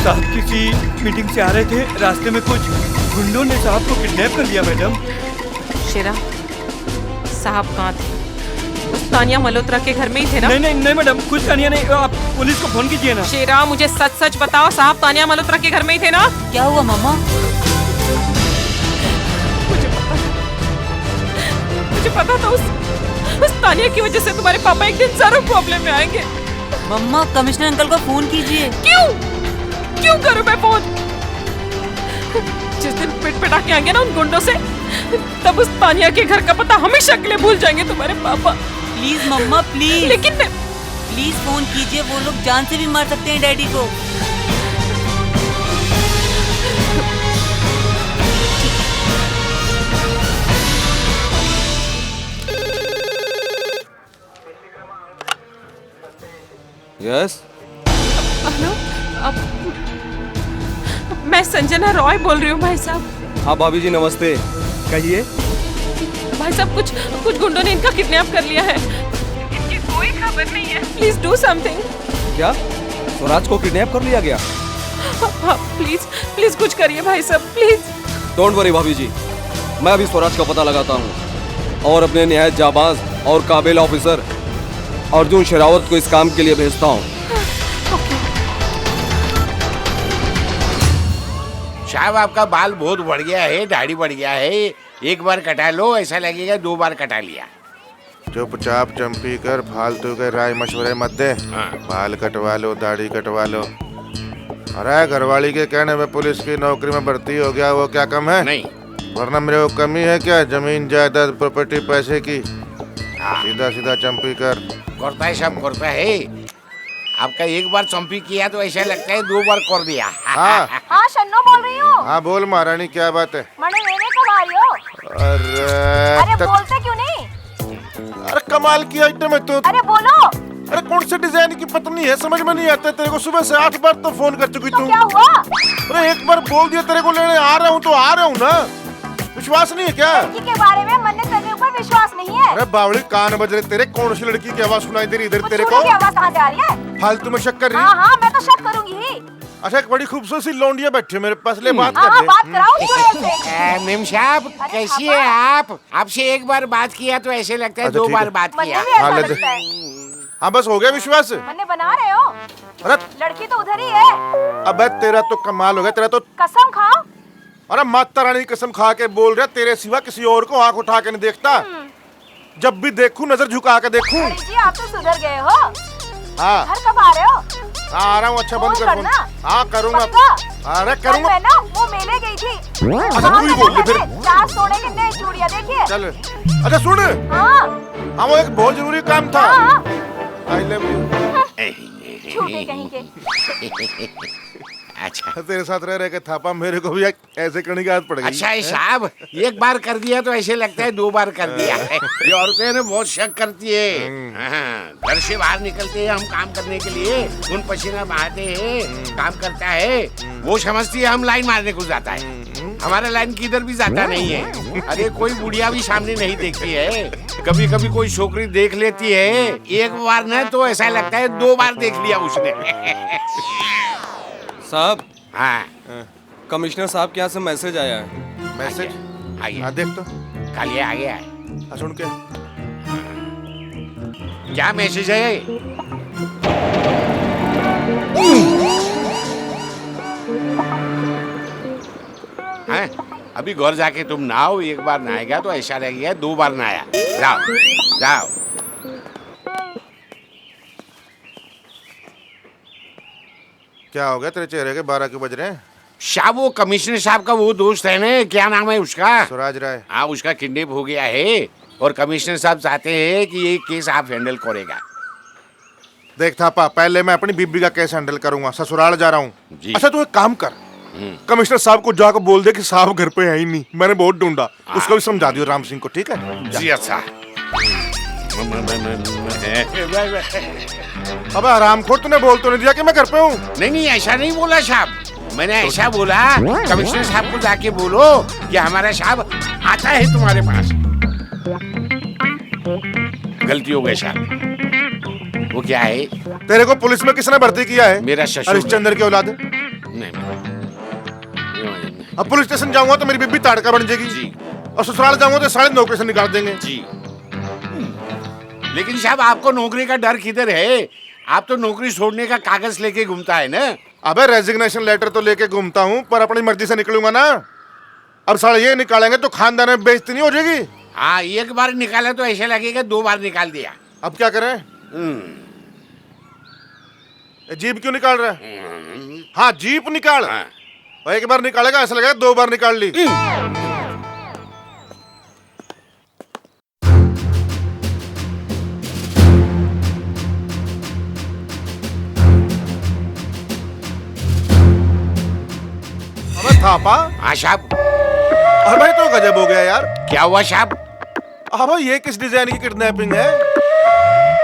साहब किसी मीटिंग से आ रहे थे, रास्ते में कुछ गुंडों ने साहब को किडनैप कर लिया मैडम। शेरा, साहब कहाँ थे? उस तानिया मल्होत्रा के घर में ही थे ना? नहीं मैडम, कुछ तानिया नहीं, आप पुलिस को फोन कीजिए ना। शेरा, मुझे सच सच बताओ, साहब तानिया मल्होत्रा के घर में ही थे ना? क्या हुआ मामा? मुझे पता था उस तानिया की वजह से तुम्हारे पापा एक दिन जरूर प्रॉब्लम में आएंगे। मम्मा, कमिश्नर अंकल को फोन कीजिए। क्यों करूं मैं फोन? जिस दिन पिट पिटा के आएंगे ना उन गुंडों से, तब उस तानिया के घर का पता हमेशा के लिए भूल जाएंगे तुम्हारे पापा। प्लीज मम्मा, प्लीज। लेकिन प्लीज फोन कीजिए, वो लोग जान से भी मार सकते हैं डैडी को। यस, हेलो, मैं संजना रॉय बोल रही हूँ भाई साहब। हाँ भाभी जी नमस्ते, कहिए। भाई साहब, कुछ गुंडों ने इनका किडनैप कर लिया है। इनकी कोई खबर नहीं है। Please do something. क्या स्वराज को किडनैप कर लिया गया? हाँ, प्लीज कुछ करिए भाई साहब, प्लीज। डोंट वरी भाभी जी, मैं अभी स्वराज का पता लगाता हूँ और अपने निहायत जाबाज और काबिल ऑफिसर अर्जुन शेरावत को इस काम के लिए भेजता हूँ। साहब, आपका बाल बहुत बढ़ गया है, दाढ़ी बढ़ गया है। एक बार कटा लो, ऐसा लगेगा 2 बार कटा लिया। चुपचाप चंपी कर, फालतू के राय मशवरे मत दे। बाल कटवा लो, दाढ़ी कटवा लो। अरे घरवाली के कहने में पुलिस की नौकरी में भर्ती हो गया, वो क्या कम है? नहीं, वरना मेरे को कमी है क्या? जमीन जायदाद प्रॉपर्टी पैसे की। सीधा सीधा चंपी कर। करता है सब करता है। आपका एक बार चंपी किया तो ऐसा लगता है 2 बार कर दिया। हाँ हाँ, शन्नो बोल रही हूँ। हाँ बोल महारानी, क्या बात है? मने लेने कब आ रही हो? अरे बोलते क्यों नहीं? अरे कमाल किया आइटम है तो। अरे बोलो। अरे कौन से डिजाइन की पत्नी है, समझ में नहीं आता तेरे को। सुबह से 8 बार तो फोन कर चुकी तू। क्या हुआ? अरे एक बार बोल दिया तेरे को लेने आ रहा हूँ तो आ रहा हूँ ना। विश्वास नहीं है क्या? लड़की के बारे में मन ने तेरे ऊपर विश्वास नहीं है। अरे बावड़ी, कान बज रहे तेरे। कौन सी लड़की की आवाज सुनाई दे रही इधर तेरे को? की आवाज कहाँ से आ रही है? फालतू में शक कर रही? हाँ, मैं तो शक करूंगी ही। अच्छा, एक बड़ी खूबसूरत सी लौंडिया बैठी है मेरे पास, ले बात हाँ, कर ले। बात कराओ। मेम साहब, कैसी है आप? आपसे एक बार बात किया तो ऐसे लगता है 2 बार बात किया। हाँ बस हो गया विश्वास। मन्ने बना रहे हो? अरे लड़की तो उधर ही है। अबे तेरा तो कमाल हो गया, तेरा तो। कसम खाओ। अरे माता रानी की कसम खा के बोल रहा, तेरे सिवा किसी और को आंख उठा के नहीं देखता। जब भी देखूं नजर झुका के देखूं। अरे जी, आप तो सुधर गए हो। हाँ, घर कब आ रहे हो? हाँ आ रहा हूँ। अच्छा बंद कर फोन। हाँ करूँगा। अरे करूँगा। मैं ना वो मेले गई थी। अच्छा तू ही बोल ले फिर। 4 सोने के नए चूड़ियां देखिए। चल। अच्छा सुन। हाँ, वो एक बहुत जरूरी काम था। I love you. झूठे कहीं के। अच्छा, तेरे साथ रह रहे के थापा मेरे को भी ऐसे करने की आदत पड़ गई। अच्छा है साहब, एक बार कर दिया तो ऐसे लगता है 2 बार कर दिया। ये औरतें ना बहुत शक करती है। घर से बाहर निकलते हैं हम काम करने के लिए, खून पसीना बहाते हैं, काम करता है। वो समझती है हम लाइन मारने को जाता है। हमारा लाइन किधर भी जाता नहीं है। अरे कोई बुढ़िया भी सामने नहीं देखती है। कभी कभी कोई छोकरी देख लेती है, एक बार न तो ऐसा लगता है 2 बार देख लिया उसने। साहब, हाँ कमिश्नर साहब के यहाँ से मैसेज आया है। मैसेज? आइए। हाँ देख तो। कालिए आ गया है। सुन के। क्या मैसेज है? हैं? अभी घर जाके तुम नहाओ। एक बार नहाएगा तो ऐसा लगेगा 2 बार नहाया। जाओ जाओ। क्या हो गया तेरे चेहरे के? 12 क्यों बज रहे हैं? शाह, वो कमिश्नर साहब का वो दोस्त है ना, क्या नाम है उसका? स्वराज राय। हाँ, उसका किडनैप हो गया है और कमिश्नर साहब चाहते हैं कि ये केस आप हैंडल करेगा। देख थापा, पहले मैं अपनी बीबी का केस हैंडल करूंगा। ससुराल जा रहा हूँ। अच्छा तू एक काम कर, कमिश्नर साहब को जाकर बोल दे कि साहब घर पे है ही नहीं, मैंने बहुत ढूंढा। उसको भी समझा दियो राम सिंह को, ठीक है? जी अच्छा। अबे हरामखोर, तूने बोल तो नहीं दिया कि मैं घर पे हूँ? नहीं, ऐसा नहीं बोला साहब। मैंने ऐसा बोला, कमिश्नर साहब को जाके बोलो कि हमारा साहब आता है तुम्हारे पास। गलती हो गई साहब। वो क्या है? तेरे को पुलिस में किसने भर्ती किया है? मेरा ससुर। हरिश्चंद्र की औलाद। नहीं अब पुलिस स्टेशन जाऊंगा तो मेरी बीबी ताड़का बन जाएगी जी, और ससुराल जाऊंगा तो साढ़े नौकरी से निकाल देंगे जी। लेकिन साहब आपको नौकरी का डर किधर है? आप तो नौकरी छोड़ने का कागज लेके घूमता है ना। अबे रेजिग्नेशन लेटर तो लेके घूमता हूँ, पर अपनी मर्जी से निकलूंगा ना। अब साले ये निकालेंगे तो खानदान में बेइज्जती नहीं हो जाएगी? हाँ, एक बार निकाला तो ऐसा लगेगा 2 बार निकाल दिया। अब क्या करें? जीप क्यों निकाल रहा है? हाँ, जीप निकाल। और एक बार निकालेगा ऐसा लगेगा 2 बार निकाल ली। अबे थापा। हाँ साहब। और भाई तो गजब हो गया यार। क्या हुआ साहब? अब ये किस डिजाइन की किडनैपिंग है?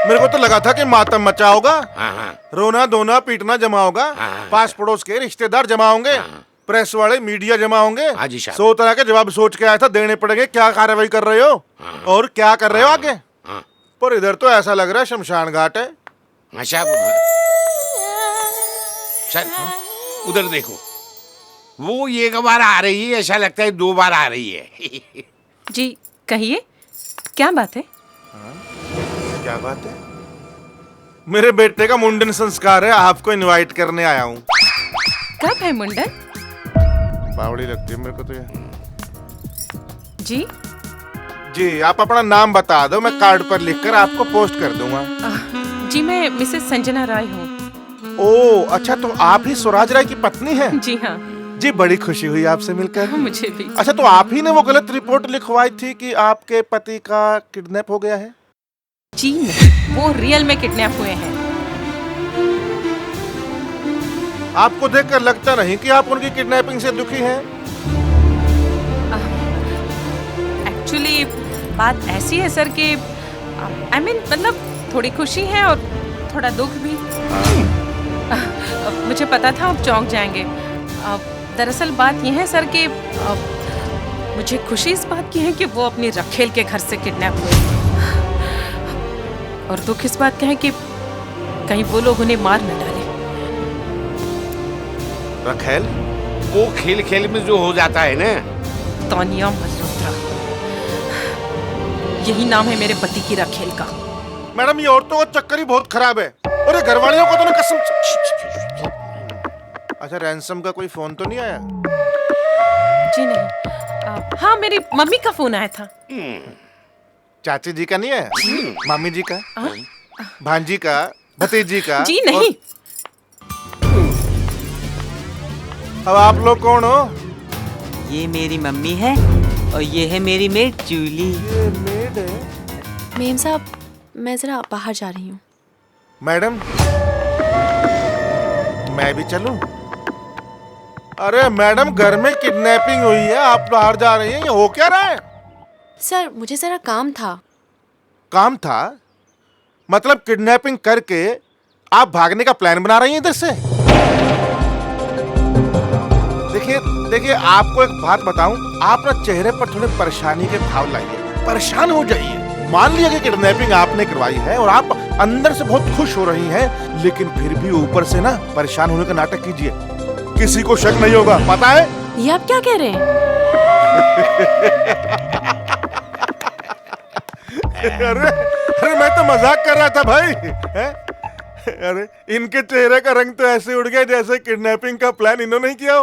मेरे को तो लगा था कि मातम मचा होगा, रोना धोना पीटना जमा होगा, पास पड़ोस के रिश्तेदार जमा होंगे, प्रेस वाले मीडिया जमा होंगे। 100 तरह के जवाब सोच के आया था, देने पड़ेंगे। क्या कार्रवाई कर रहे हो और क्या कर रहे हो आगे? पर इधर तो ऐसा लग रहा है शमशान घाट है। सर उधर देखो, वो एक बार आ रही है, ऐसा लगता है 2 बार आ रही है। जी कहिए, क्या बात है? क्या बात है? मेरे बेटे का मुंडन संस्कार है, आपको इनवाइट करने आया हूँ। कब है मुंडन? बावड़ी लगती है मेरे को तो ये। जी जी, आप अपना नाम बता दो, मैं कार्ड पर लिखकर आपको पोस्ट कर दूंगा। जी मैं मिसेस संजना राय हूँ। ओह अच्छा, तो आप ही स्वराज राय की पत्नी हैं? जी हाँ। जी बड़ी खुशी हुई आपसे मिलकर। मुझे भी। अच्छा, तो आप ही ने वो गलत रिपोर्ट लिखवाई थी कि आपके पति का किडनैप हो गया है? जी नहीं, वो रियल में किडनैप हुए हैं। आपको देखकर लगता नहीं कि आप उनकी किडनैपिंग से दुखी हैं। एक्चुअली बात ऐसी है सर कि मतलब थोड़ी खुशी है और थोड़ा दुख भी। मुझे पता था आप चौंक जाएंगे। दरअसल बात यह है सर कि मुझे खुशी इस बात की है कि वो अपनी रखेल के घर से किडनैप हुए, और दुख इस बात का है कि कहीं वो लोग उन्हें मार न डाले। रखेल? वो खेल खेल में जो हो जाता है ना। तानिया मल्होत्रा, यही नाम है मेरे पति की रखेल का। मैडम ये औरतों का चक्कर ही बहुत खराब है, और ये घरवालियों को तो ना कसम। अच्छा, रैंसम का कोई फोन तो नहीं आया? जी नहीं। हाँ, मेरी मम्मी का फोन आया था। चाची जी का नहीं आया? मामी जी का, भांजी का, भतीजी का? जी नहीं। अब आप लोग कौन हो? ये मेरी मम्मी है और ये है मेरी मेड जूली। ये मेड है? मेम साहब, मैं जरा बाहर जा रही हूँ। मैडम मैं भी चलूं? अरे मैडम, घर में किडनैपिंग हुई है, आप बाहर जा रही हैं, ये हो क्या रहा है? सर मुझे जरा काम था। काम था? मतलब किडनैपिंग करके आप भागने का प्लान बना रही हैं इधर से? देखिए देखिए, आपको एक बात बताऊं, आप ना चेहरे पर थोड़े परेशानी के भाव लाइए, परेशान हो जाइए। मान लिया कि किडनैपिंग आपने करवाई है और आप अंदर से बहुत खुश हो रही हैं, लेकिन फिर भी ऊपर से ना परेशान होने का नाटक कीजिए, किसी को शक नहीं होगा, पता है? ये आप क्या कह रहे हैं? अरे मैं तो मजाक कर रहा था भाई। अरे इनके चेहरे का रंग तो ऐसे उड़ गया जैसे किडनैपिंग का प्लान इन्होंने ही किया हो।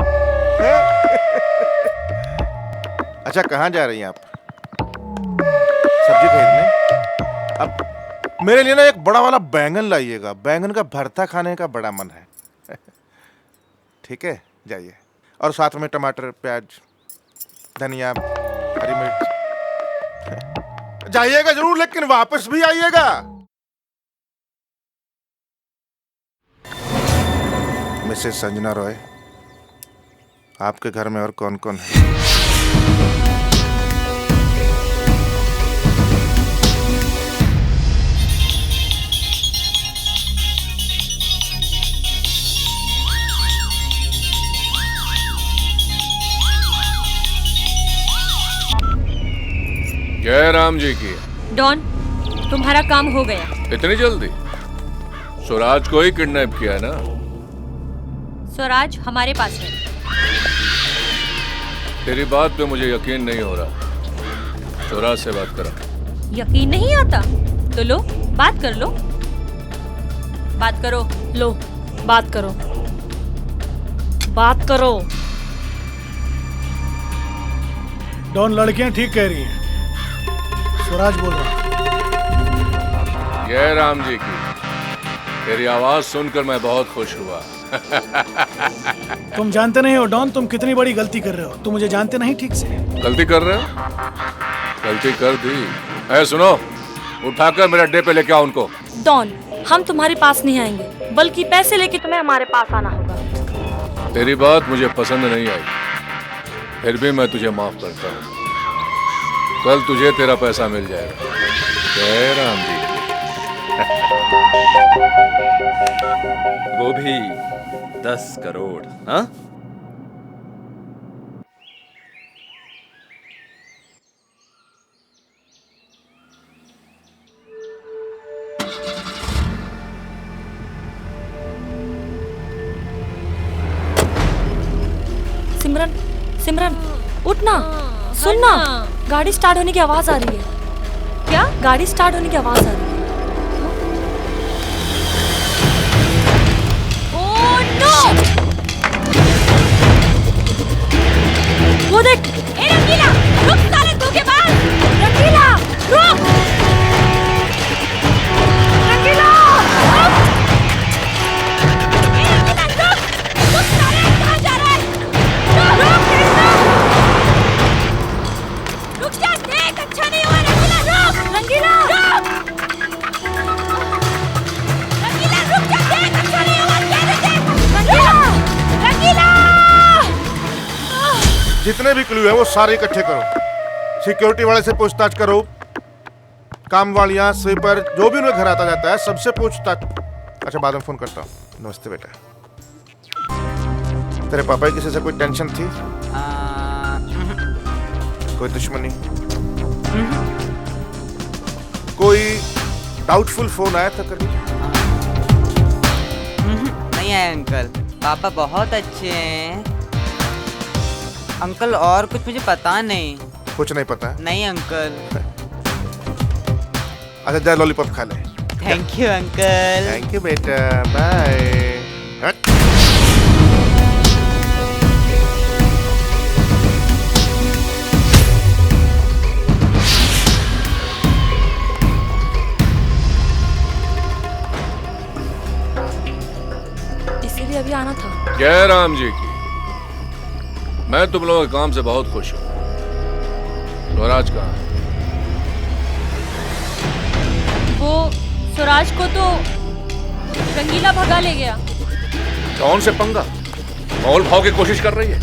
अच्छा, कहाँ जा रही हैं आप? सब्जी खरीदने? अब मेरे लिए ना एक बड़ा वाला बैंगन लाइएगा, बैंगन का भरता खाने का बड़ा मन है। ठीक है, जाइए। और साथ में टमाटर, प्याज, धनिया, हरी मिर्च। जाइएगा जरूर, लेकिन वापस भी आइएगा। मिसेस संजना रॉय, आपके घर में और कौन कौन है? जय राम जी की। डॉन, तुम्हारा काम हो गया। इतनी जल्दी? स्वराज को ही किडनैप किया है ना? स्वराज हमारे पास है। तेरी बात पे मुझे यकीन नहीं हो रहा। स्वराज से बात करा। यकीन नहीं आता तो लो बात कर लो। बात करो। लो बात करो, बात करो। डॉन, लड़कियां ठीक कह रही हैं। स्वराज बोल रहा हूं। जय राम जी की। तेरी आवाज सुनकर मैं बहुत खुश हुआ। तुम जानते नहीं हो डॉन, तुम कितनी बड़ी गलती कर रहे हो। तुम मुझे जानते नहीं ठीक से। गलती कर रहे हो? गलती कर दी। ऐ सुनो, उठाकर मेरे अड्डे पे लेके आओ उनको। डॉन, हम तुम्हारे पास नहीं आएंगे, बल्कि पैसे लेके तुम्हें हमारे पास आना होगा। तेरी बात मुझे पसंद नहीं आई, फिर भी मैं तुझे माफ करता हूँ। कल तुझे तेरा पैसा मिल जाएगा। जय राम जी। वो भी 10 करोड़। हाँ, सिमरन, सिमरन उठना, सुनना, गाड़ी स्टार्ट होने की आवाज आ रही है। क्या? गाड़ी स्टार्ट होने की आवाज आ रही है। Oh no! वो देख। ए रंगीला, रुक साले धोखेबाज! रंगीला, रुक! रंगीला, रुक! ए रंगीला, रुक! रुक साले, कहाँ जा रहा है? रुक जा, देख अच्छा नहीं हुआ। रंगीला रुक! रंगीला रुक! रंगीला रुक जा, देख अच्छा नहीं हुआ। रंगीला! रंगीला! जितने भी क्लू है वो सारे इकट्ठे करो। सिक्योरिटी वाले से पूछताछ करो, काम वालियां, स्वीपर, जो भी उन्हें घर आता जाता है सबसे पूछताछ। अच्छा, बाद में फोन करता हूँ। नमस्ते बेटा। तेरे पापा की किसी से कोई टेंशन थी? कोई दुश्मनी? कोई डाउटफुल फोन आया था कभी? नहीं है अंकल, पापा बहुत अच्छे हैं अंकल। और कुछ मुझे पता नहीं। कुछ नहीं पता? नहीं अंकल। अच्छा, जा लॉलीपॉप खा ले। Thank you uncle. Thank you बेटा, बाय। इसीलिए अभी आना था। जय राम जी की। मैं तुम लोगों के काम से बहुत खुश हूँ। स्वराज कहाँ है? वो स्वराज को तो रंगीला भगा ले गया। कौन से पंगा? मौल भाव की कोशिश कर रही है।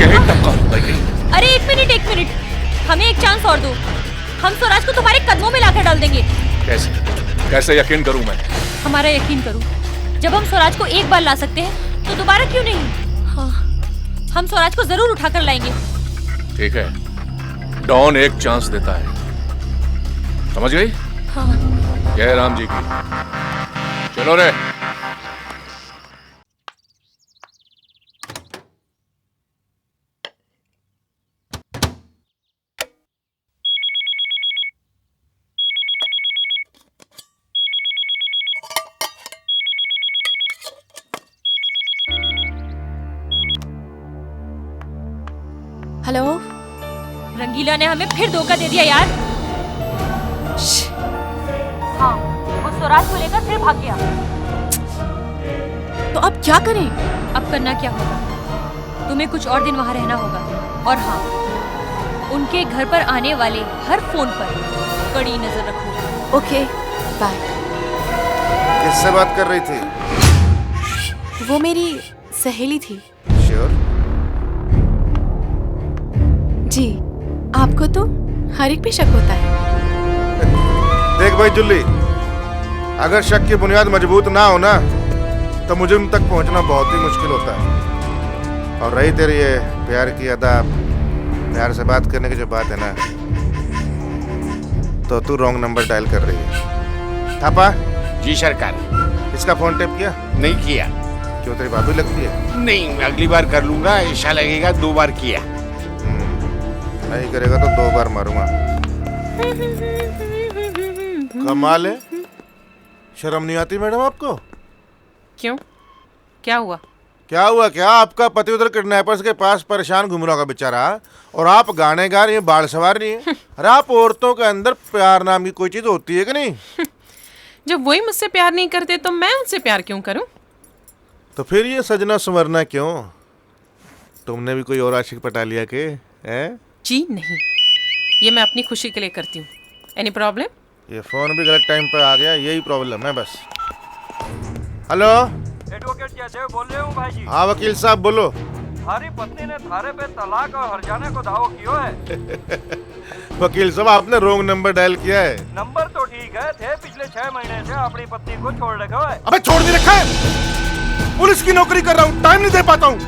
यही टक्का होगी। अरे एक मिनट, हमें एक चांस और दो। हम स्वराज को तुम्हारे कदमों में लाकर डाल देंगे। कैसे यकीन करूं मैं? हमारा यकीन करो, जब हम स्वराज को एक बार ला सकते हैं तो दोबारा क्यों नहीं? हाँ, हम स्वराज को जरूर उठाकर लाएंगे। ठीक है, डॉन एक चांस देता है, समझ गई? हाँ। जय राम जी की। चलो रे। हेलो। रंगीला ने हमें फिर धोखा दे दिया यार। हाँ, वो स्वराज को लेकर फिर भाग गया। तो अब क्या करें? अब करना क्या होगा? तुम्हें कुछ और दिन वहाँ रहना होगा। और हाँ, उनके घर पर आने वाले हर फोन पर कड़ी नजर रखो। Okay, bye. किससे बात कर रही थी? वो मेरी सहेली थी। श्योर? जी, आपको तो हर एक पे शक होता है। देख भाई जुल्ली, अगर शक की बुनियाद मजबूत ना हो ना तो मुझे उन तक पहुंचना बहुत ही मुश्किल होता है। और रही तेरी ये प्यार की अदा, प्यार से बात करने की जो बात है ना, तो तू रॉन्ग नंबर डायल कर रही है। थापा? जी सरकार। इसका फोन टेप किया? नहीं किया। क्यों तेरी भाभी लगती है? नहीं, मैं अगली बार कर लूंगा, ऐसा लगेगा 2 बार किया। नहीं करेगा तो 2 बार मारूंगा। कमाल है, शर्म नहीं आती मैडम आपको? क्यों, क्या हुआ? क्या हुआ क्या? आपका पति उधर किडनैपर्स के पास परेशान घूम रहा होगा बेचारा, और आप गाने गा रही हैं, बाल सवार रही हैं। अरे आप औरतों के अंदर प्यार नाम की कोई चीज होती है कि नहीं? जब वही मुझसे प्यार नहीं करते तो मैं उनसे प्यार क्यों करूं? तो फिर ये सजना संवरना क्यों? तुमने भी कोई और आशिक पटा लिया के? हैं? जी नहीं, ये मैं अपनी खुशी के लिए करती हूँ। Any problem? ये फोन भी गलत टाइम पे आ गया, यही प्रॉब्लम है बस। हेलो, एडवोकेट जयदेव बोल रहे हूँ भाई जी। हाँ वकील साहब बोलो। थारी पत्नी ने थारे पे तलाक और हर्जाने को दावो कियो है। वकील साहब आपने रॉन्ग नंबर डायल किया है। नंबर तो ठीक है, थे पिछले 6 महीने से अपनी पत्नी को छोड़ रखा है। अबे छोड़ नहीं रखा है, पुलिस की नौकरी कर रहा हूँ, टाइम नहीं दे पाता हूँ।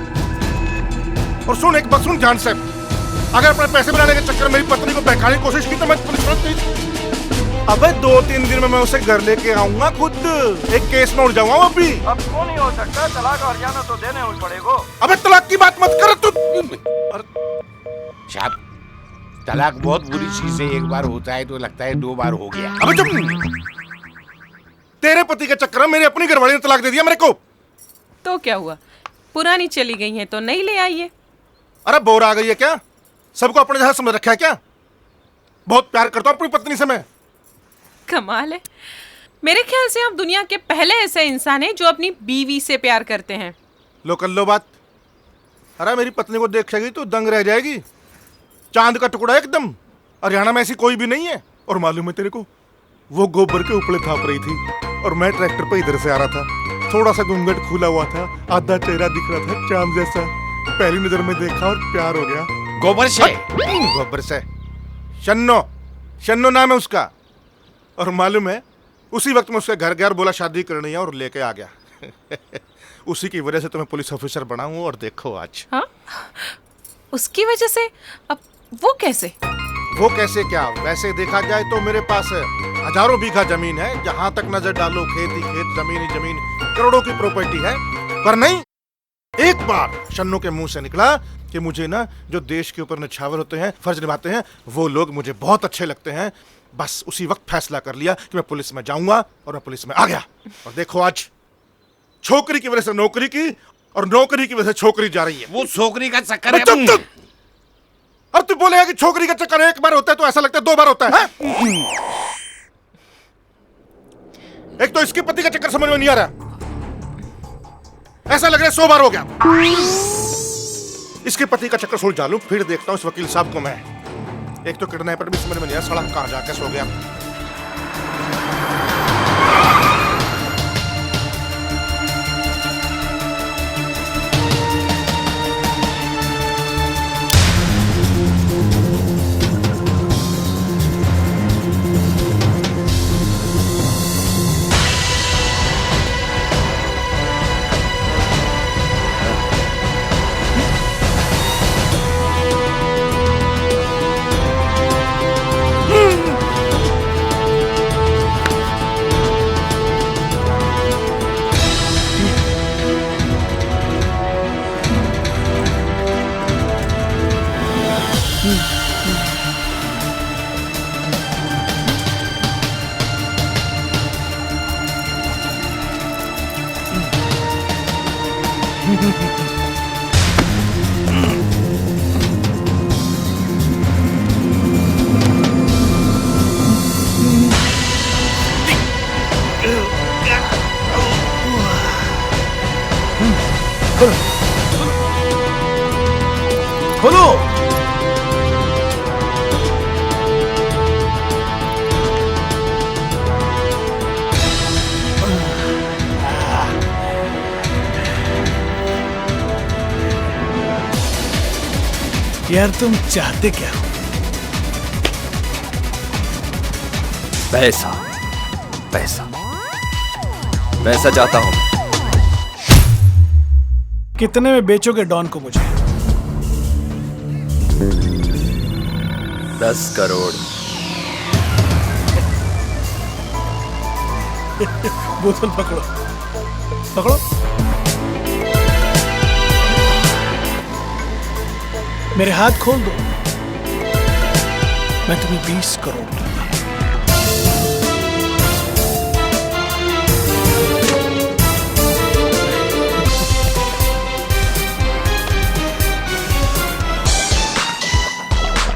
और सुन एक बात सुन ध्यान से, अगर अपने पैसे बनाने के चक्कर में मेरी पत्नी को बहकाने की कोशिश की तो मैं पुलिस में अबे 2-3 दिन में मैं उसे घर लेके आऊंगा खुद, एक केस में उड़ जाऊंगा अभी। अब क्यों नहीं हो सकता, तलाक और हर्जाना तो देने उड़ पड़ेगो। अबे तलाक की बात मत कर तू। साहब, तलाक बहुत बुरी चीज है, एक बार होता है तो लगता है 2 बार हो गया। अबे चुप, तेरे पति के चक्कर में मेरी अपनी घरवाली ने तलाक दे दिया मेरे को। तो क्या हुआ, पुरानी चली गई है तो नई ले आइए। अरे बोर आ गई है क्या? सबको अपने जैसा समझ रखा है क्या? बहुत प्यार करता हूँ अपनी पत्नी से मैं। कमाल है, मेरे ख्याल से आप दुनिया के पहले ऐसे इंसान हैं जो अपनी बीवी से प्यार करते हैं। लो कर लो बात। अरे मेरी पत्नी को देखेगी तो दंग रह जाएगी, चांद का टुकड़ा एकदम। हरियाणा में ऐसी कोई भी नहीं है। और मालूम है तेरे को, वो गोबर के ऊपर थाप रही थी और मैं ट्रैक्टर पे इधर से आ रहा था, थोड़ा सा घूंघट खुला हुआ था, आधा चेहरा दिख रहा था चांद जैसा। पहली नजर में देखा और प्यार हो गया। गोबर से? गोबर से। शन्नो, शन्नो नाम है उसका। और मालूम है, उसी वक्त में उसके घर गया और बोला शादी करनी है और लेके आ गया। उसी की वजह से तो मैं पुलिस ऑफिसर बना हूँ। और देखो आज। हाँ? उसकी वजह से? अब वो कैसे? वो कैसे क्या, वैसे देखा जाए तो मेरे पास हजारों बीघा जमीन है, जहां तक नजर डालो खेत ही खेत, जमीन ही जमीन, करोड़ों की प्रॉपर्टी है। पर नहीं, एक बार शन्नो के मुंह से निकला कि मुझे ना जो देश के ऊपर निछावर होते हैं, फर्ज निभाते हैं, वो लोग मुझे बहुत अच्छे लगते हैं। बस उसी वक्त फैसला कर लिया कि मैं पुलिस में जाऊंगा और मैं पुलिस में आ गया। और देखो आज, छोकरी की वजह से नौकरी की और नौकरी की वजह से छोकरी जा रही है। वो छोकरी का चक्कर है। अब तू बोलेगा कि छोकरी का चक्कर एक बार होता है तो ऐसा लगता है 2 बार होता है? एक तो इसके पति का चक्कर समझ में नहीं आ रहा, ऐसा लग रहा है 100 बार हो गया। इसके पति का चक्कर सुलझा लूं, फिर देखता हूं इस वकील साहब को मैं। एक तो किडनैपर भी समझ में नहीं आया, सड़क कहां जाके सो गया। खोलो। यार तुम चाहते क्या हो? पैसा, पैसा, पैसा चाहता हूं। कितने में बेचोगे डॉन को मुझे? 10 करोड़। बोतल पकड़ो, पकड़ो। मेरे हाथ खोल दो, मैं तुम्हें 20 करोड़ दूंगा।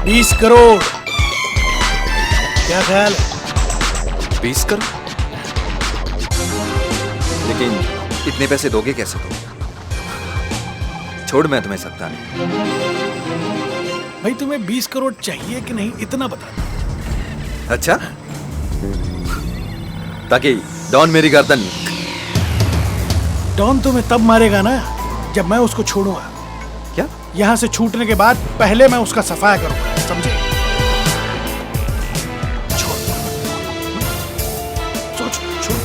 $20 करोड़, क्या ख्याल है? 20 करोड़? लेकिन इतने पैसे दोगे कैसे तुम? छोड़, मैं तुम्हें सकता नहीं। भाई तुम्हें 20 करोड़ चाहिए कि नहीं इतना बता दो। अच्छा, ताकि डॉन मेरी गर्दन। डॉन तुम्हें तब मारेगा ना जब मैं उसको छोड़ूंगा। क्या? यहाँ से छूटने के बाद पहले मैं उसका सफाया करूंगा, समझे? छोड़, छोड़।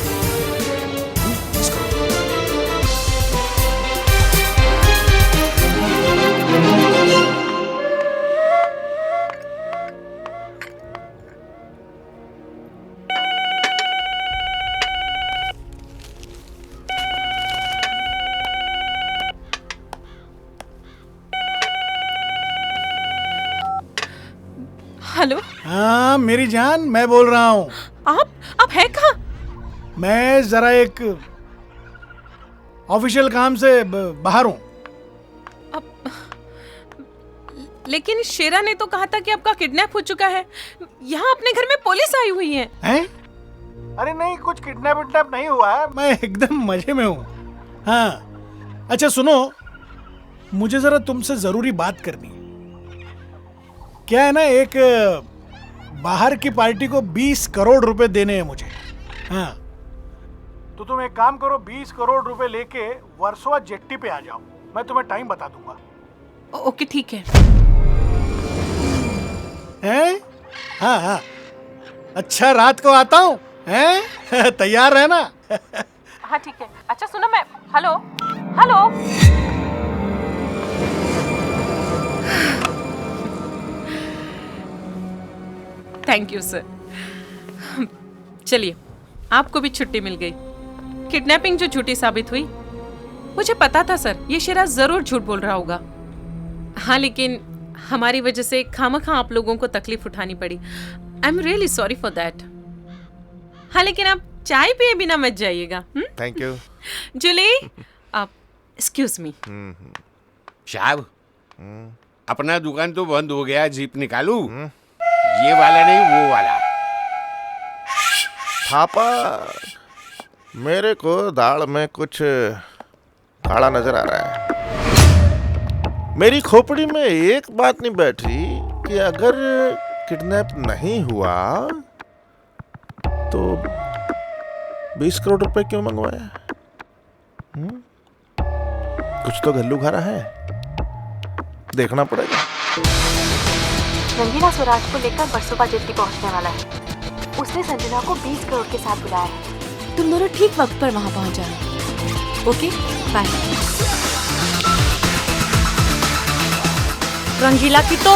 हेलो। हाँ मेरी जान, मैं बोल रहा हूँ। आप है कहाँ? मैं जरा एक ऑफिशियल काम से बाहर हूँ। लेकिन शेरा ने तो कहा था कि आपका किडनैप हो चुका है। यहाँ अपने घर में पुलिस आई हुई है। हैं? अरे नहीं, कुछ किडनैप विडनैप नहीं हुआ है, मैं एकदम मजे में हूँ। हाँ अच्छा सुनो, मुझे जरा तुमसे जरूरी बात करनी है। क्या है ना, एक बाहर की पार्टी को 20 करोड़ रुपए देने हैं मुझे। हाँ तो तुम एक काम करो, 20 करोड़ रुपए लेके वर्सोवा जेट्टी पे आ जाओ, मैं तुम्हें टाइम बता दूंगा। ओके ठीक है। हैं? हाँ हाँ अच्छा, रात को आता हूँ, हैं? तैयार रहना। हाँ ठीक है। अच्छा सुनो, मैं hello hello. Thank you sir. चलिए, आपको भी छुट्टी मिल गई। किडनैपिंग जो झूठी साबित हुई, मुझे पता था सर ये शेरा जरूर झूठ बोल रहा होगा। हाँ लेकिन हमारी वजह से खामखा आप लोगों को तकलीफ उठानी पड़ी। I am really sorry for that. हाँ लेकिन आप चाय पिए बिना मत जाइएगा। Thank you. जूली, आप एक्सक्यूज मी। साहब, अपना दुकान तो बंद हो गया, जीप निकालू? ये वाला नहीं, वो वाला। थापा, मेरे को दाल में कुछ काला नजर आ रहा है। मेरी खोपड़ी में एक बात नहीं बैठी कि अगर किडनैप नहीं हुआ तो 20 करोड़ रुपए क्यों मंगवाया? कुछ तो घल्लू घारा है, देखना पड़ेगा। रंगीला स्वराज को लेकर बरसोबा जेट्टी पहुंचने वाला है। उसने संजना को 20 करोड़ के साथ बुलाया है। तुम दोनों ठीक वक्त पर वहां पहुंच जाना। Okay bye. रंगीला की तो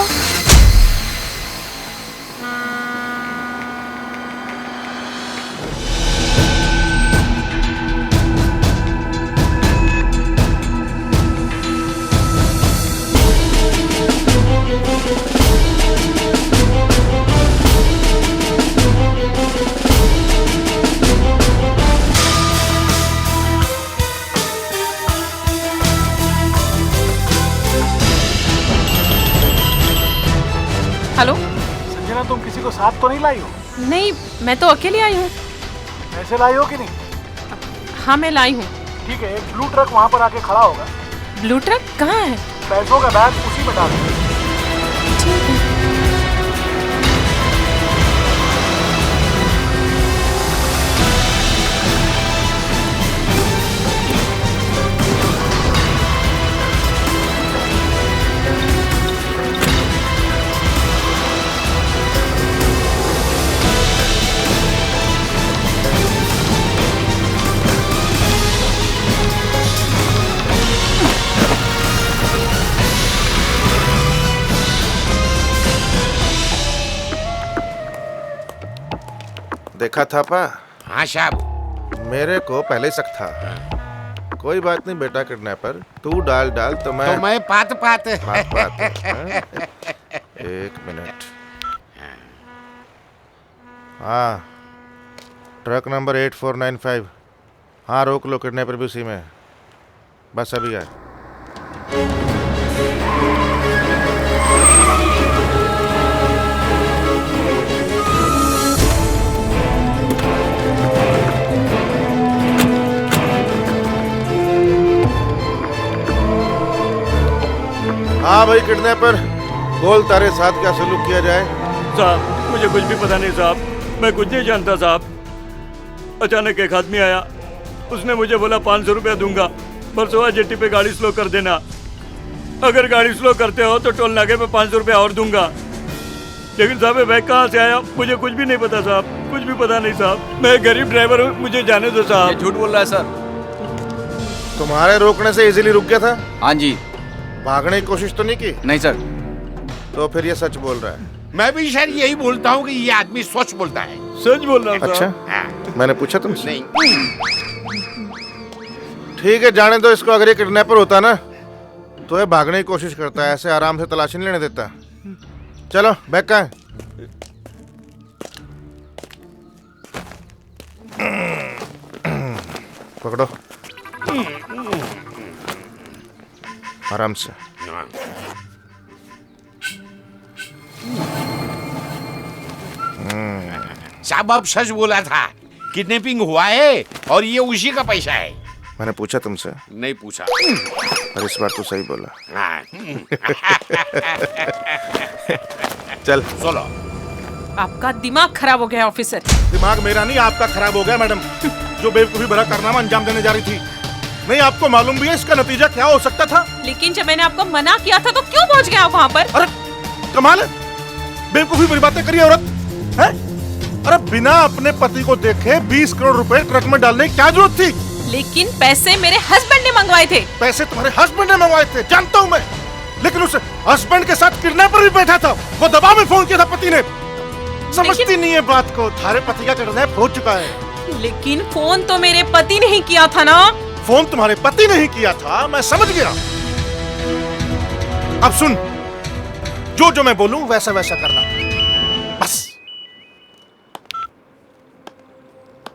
हेलो। संजना, तुम किसी को साथ तो नहीं लाई हो? नहीं, मैं तो अकेली आई हूँ। पैसे लाई हो कि नहीं? हाँ मैं लाई हूँ। ठीक है, एक ब्लू ट्रक वहाँ पर आके खड़ा होगा। ब्लू ट्रक कहाँ है? पैसों का बैग उसी में डाल दो। ठीक है। देखा थापा? हाँ साहब। मेरे को पहले शक था कोई बात नहीं बेटा किडनैपर, तू डाल डाल तो मैं पात पात हाँ? एक मिनट। हाँ ट्रक नंबर 8495। हाँ रोक लो, किडनैपर भी उसी में है। बस अभी आए। हाँ भाई किडनैपर, बोल तारे साथ क्या सलूक किया जाए। साहब मुझे कुछ भी पता नहीं साहब, मैं कुछ नहीं जानता साहब। अचानक एक आदमी आया, उसने मुझे बोला 500 रुपया दूंगा, बरसोवा जेट्टी पे गाड़ी स्लो कर देना। अगर गाड़ी स्लो करते हो तो टोल नाके पे 500 रुपया और दूंगा। लेकिन साहब बैग कहाँ से आया मुझे कुछ भी नहीं पता साहब, कुछ भी पता नहीं साहब। मैं गरीब ड्राइवर हूँ, मुझे जाने दो साहब। झूठ बोल रहा है सर। तुम्हारे रोकने से इजीली रुक गया था? हाँ जी। भागने की कोशिश तो नहीं की? नहीं सर। तो फिर ये सच बोल रहा है? मैं भी शायद यही बोलता हूँ कि ये आदमी सच बोलता है। सच बोल रहा हूँ। अच्छा मैंने पूछा तुमसे? नहीं। ठीक है जाने दो इसको। अगर ये किडनैपर होता ना तो ये भागने की कोशिश करता है, ऐसे आराम से तलाशी नहीं लेने देता। चलो बैग कहाँ है? पकड़ो आराम से। साहब आप सच बोला था, किडनैपिंग हुआ है और ये उसी का पैसा है। मैंने पूछा तुमसे? नहीं पूछा। और इस बार तो सही बोला। हाँ। चल चलो। आपका दिमाग खराब हो गया ऑफिसर। दिमाग मेरा नहीं आपका खराब हो गया मैडम, जो बेवकूफी भरा कारनामा अंजाम देने जा रही थी। नहीं आपको मालूम भी है इसका नतीजा क्या हो सकता था? लेकिन जब मैंने आपको मना किया था तो क्यों पहुंच गया आप वहाँ पर? अरे कमाल है, बेवकूफी भरी बातें करिए औरत है? अरे बिना अपने पति को देखे 20 करोड़ रुपए ट्रक में डालने की क्या जरूरत थी? लेकिन पैसे मेरे हस्बैंड ने मंगवाए थे। पैसे तुम्हारे हस्बैंड ने मंगवाए थे जानता हूँ मैं, लेकिन उस हस्बैंड के साथ किडनैपर भी बैठा था। वो दबाव में फोन किया था पति ने। समझती नहीं है बात को, थारे पति का किडनैप हो चुका है। लेकिन फोन तो मेरे पति ने ही किया था ना। फोन तुम्हारे पति ने ही किया था, मैं समझ गया। अब सुन, जो जो मैं बोलूं वैसा वैसा करना बस।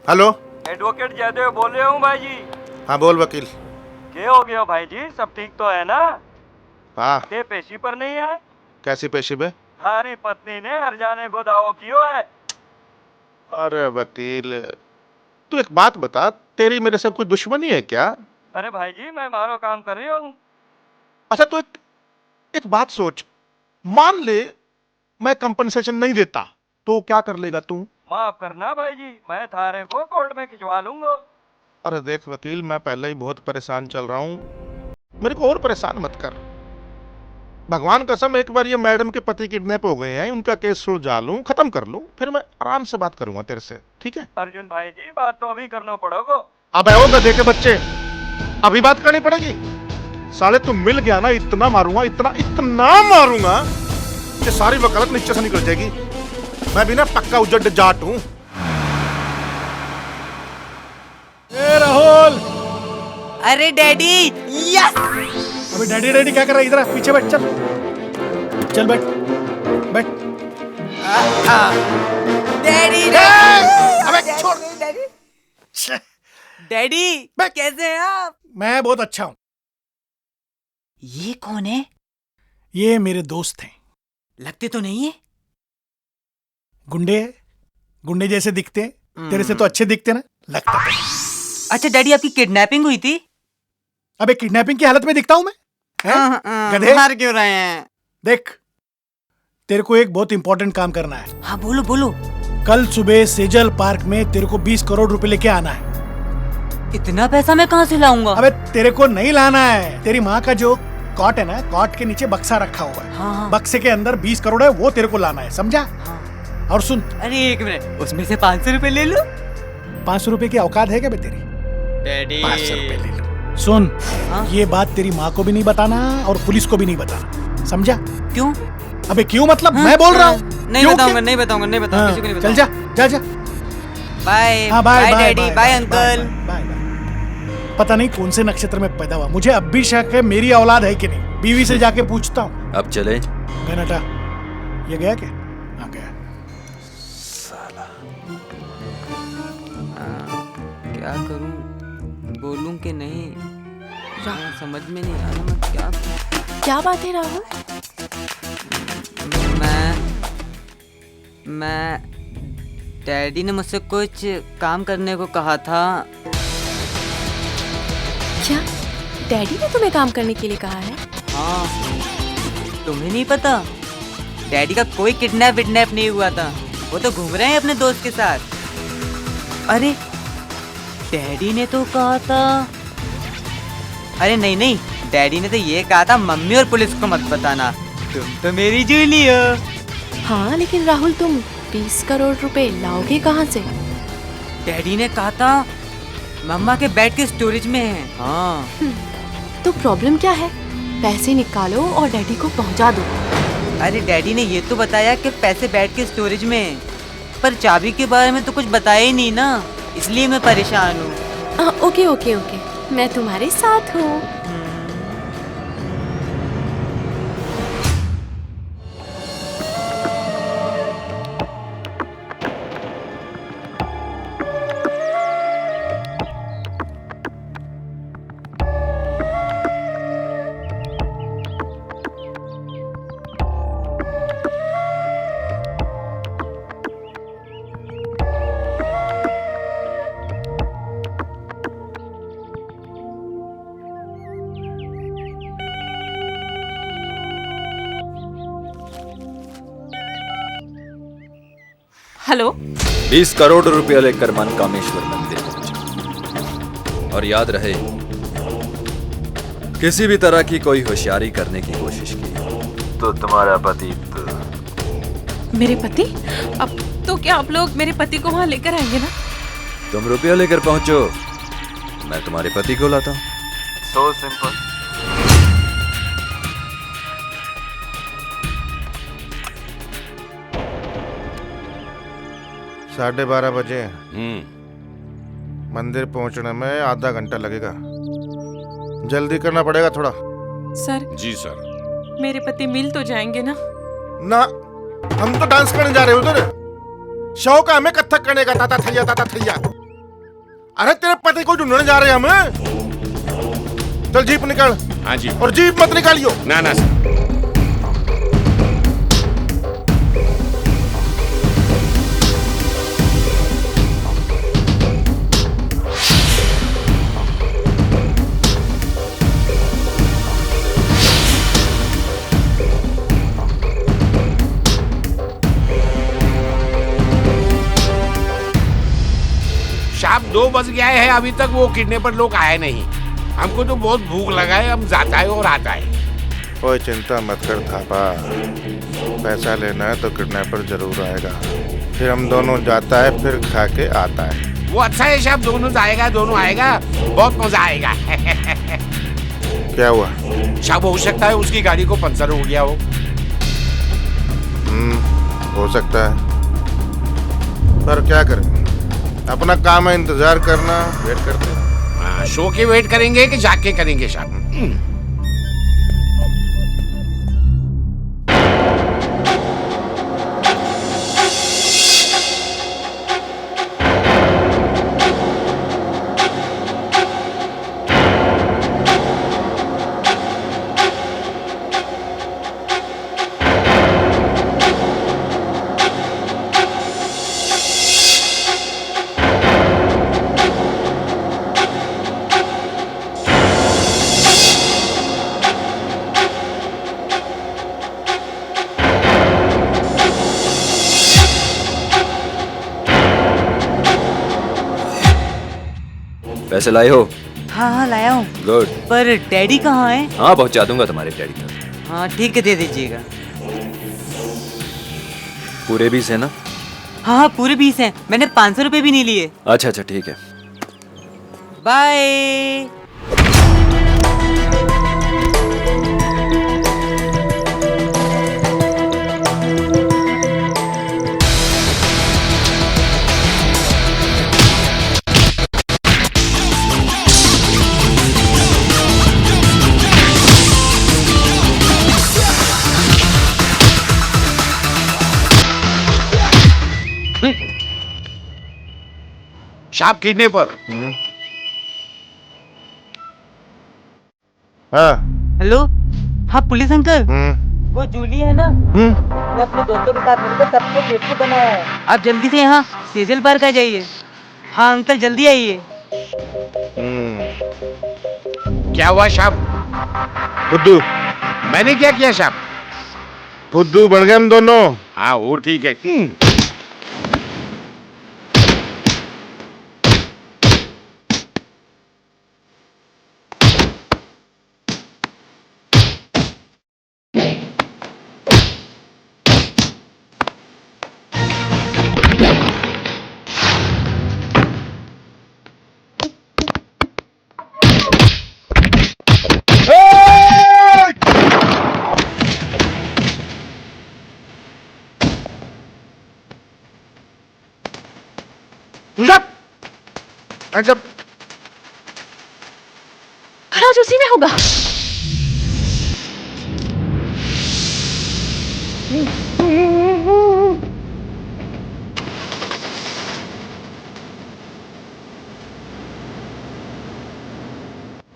हेलो एडवोकेट जयदेव बोल रहे हूँ भाई जी। हाँ बोल वकील। क्या हो गया भाई जी, सब ठीक तो है ना? हाँ ते पेशी पर नहीं है? कैसी पेशी पे? हमारी पत्नी ने हरजाने को दावा किया है। अरे वकील तू एक बात बता, तेरी मेरे से कोई दुश्मनी है क्या? अरे भाई जी मैं मारो काम कर रही हूँ। अच्छा तो एक बात सोच, मान ले मैं कंपनसेशन नहीं देता तो क्या कर लेगा तू? माफ करना भाई जी, मैं थारे को कोर्ट में खिंचवा लूंगा। अरे देख वकील मैं पहले ही बहुत परेशान चल रहा हूँ, मेरे को और परेशान मत कर। भगवान कसम एक बार ये मैडम के पति किडनैप हो गए हैं, उनका केस सुलझा लूं, खत्म कर लूं, फिर मैं आराम से बात करूंगा तेरे से, ठीक है? अर्जुन भाई जी बात तो अभी करना पड़ेगा। अब आओ गधे के बच्चे, अभी बात करनी पड़ेगी। साले तुम मिल गया ना, इतना मारूंगा, इतना इतना मारूंगा कि सारी वकालत नीचे से निकल जाएगी। मैं भी ना पक्का उजड़ जाट हूं। राहुल। अरे डैडी यस। अबे डैडी डैडी क्या कर रहा है? इधर पीछे बैठ, चल चल बैठ बैठ। डैडी अबे छोड़। डैडी कैसे हैं आप? मैं बहुत अच्छा हूँ। ये कौन है? ये मेरे दोस्त हैं। लगते तो नहीं है? गुंडे है, गुंडे जैसे दिखते हैं। तेरे से तो अच्छे दिखते ना, लगता है। अच्छा डैडी आपकी किडनैपिंग हुई थी? अबे किडनैपिंग की हालत में दिखता हूँ मैं? गधे मार क्यों रहे हैं? देख तेरे को एक बहुत इंपॉर्टेंट काम करना है। हाँ बोलो बोलो। कल सुबह सेजल पार्क में तेरे को 20 करोड़ रुपए लेके आना है। इतना पैसा मैं कहाँ से लाऊंगा? अबे तेरे को नहीं लाना है, तेरी माँ का जो कॉट है ना, कॉट के नीचे बक्सा रखा हुआ है। हाँ। बक्से के अंदर 20 करोड़ है, वो तेरे को लाना है, समझा? हाँ। और सुन, अरे एक मिनट, उसमें से 500 रुपए ले लो। 500 रुपए की औकात है क्या बे तेरी? डैडी 500 रुपए ले लो। सुन, ये बात तेरी माँ को भी नहीं बताना और पुलिस को भी नहीं बताना, समझा? क्यों? अबे क्यों मतलब? मैं बोल रहा हूँ। नहीं बताऊंगा, नहीं बताऊंगा, नहीं बताऊंगा, किसी को नहीं चल बताऊंगा। जा जा जा। बाय हाँ, bye daddy, bye uncle. Bye. पता नहीं कौन से नक्षत्र में पैदा हुआ। मुझे अब भी शक है मेरी औलाद है कि नहीं। बीवी से जाके पूछता हूँ। अब चले। बेनटा, ये गया क्या? हाँ गया। क्या करूं, बोलूं कि नहीं, समझ में नहीं आ रहा। मैं क्या क्या बात है राहुल? मैं डैडी ने मुझसे कुछ काम करने को कहा था। क्या डैडी ने तुम्हें काम करने के लिए कहा है? हाँ, तुम्हें नहीं पता? डैडी का कोई किडनैप विडनैप नहीं हुआ था, वो तो घूम रहे हैं अपने दोस्त के साथ। अरे डैडी ने तो कहा था, अरे नहीं, डैडी ने तो ये कहा था मम्मी और पुलिस को मत बताना, तुम तो मेरी जूली हो। हाँ लेकिन राहुल तुम 20 करोड़ रुपए लाओगे कहाँ से? डैडी ने कहा था मम्मा के बेड के स्टोरेज में है। हाँ। तो प्रॉब्लम क्या है? पैसे निकालो और डैडी को पहुंचा दो। अरे डैडी ने ये तो बताया कि पैसे बेड के स्टोरेज में हैं, पर चाबी के बारे में तो कुछ बताया ही नहीं ना, इसलिए मैं परेशान हूँ। ओके, मैं तुम्हारे साथ हूँ। हेलो। 20 करोड़ रुपया लेकर मनकामेश्वर मंदिर पहुंचे और याद रहे किसी भी तरह की कोई होशियारी करने की कोशिश की तो तुम्हारा पति मेरे पति? अब तो क्या आप लोग मेरे पति को वहाँ लेकर आएंगे ना? तुम रुपया लेकर पहुंचो, मैं तुम्हारे पति को लाता हूँ। So simple. साढ़े 12 बजे मंदिर पहुंचने में आधा घंटा लगेगा। जल्दी करना पड़ेगा थोड़ा। सर। जी सर। मेरे पति मिल तो जाएंगे ना? ना, हम तो डांस करने जा रहे उधर। शौक है हमें कथक करने का। ताता थैया। अरे तेरे पति को ढूंढने जा रहे हैं हम। चल जीप निकाल। हाँ जी। और जीप मत निकालियो। ना सर। शाम 2 बज गया है, अभी तक वो किडनैपर लोग आए नहीं। हमको तो बहुत भूख लगा है, हम जाता है और आता है। कोई चिंता मत कर थापा, पैसा लेना है तो किडनैपर जरूर आएगा। फिर हम दोनों जाता है, फिर खा के आता है। वो अच्छा है साहब, दोनों आएगा, बहुत मजा आएगा। क्या हुआ? साहब हो सकता है उसकी गाड़ी को पंचर हो गया हो। हो सकता है, पर क्या करें, अपना काम है इंतजार करना। वेट करते हैं। शो के वेट करेंगे कि जाके करेंगे साहब? पैसे लाए हो? हाँ लाया हूँ। गुड। पर डैडी कहाँ है? हाँ पहुंचा दूंगा तुम्हारे डैडी तक। हाँ ठीक है, दे दीजिएगा। पूरे 20 है ना? हाँ पूरे 20 हैं, मैंने 500 रुपए भी नहीं लिए। अच्छा ठीक है। बाय। शाप खींचने पर। हाँ हेलो, हाँ पुलिस अंकल, वो जूली है ना, मैं अपने दोस्तों के साथ मिलकर सबको बेवकूफ बनाया है। आप जल्दी से यहाँ सीजल पार्क आ जाइए। हाँ अंकल जल्दी आइए। क्या हुआ शाप? फुद्दू। मैंने क्या किया शाप? फुद्दू बन गए हम दोनों। हाँ वो ठीक है। जब खराज उसी में होगा।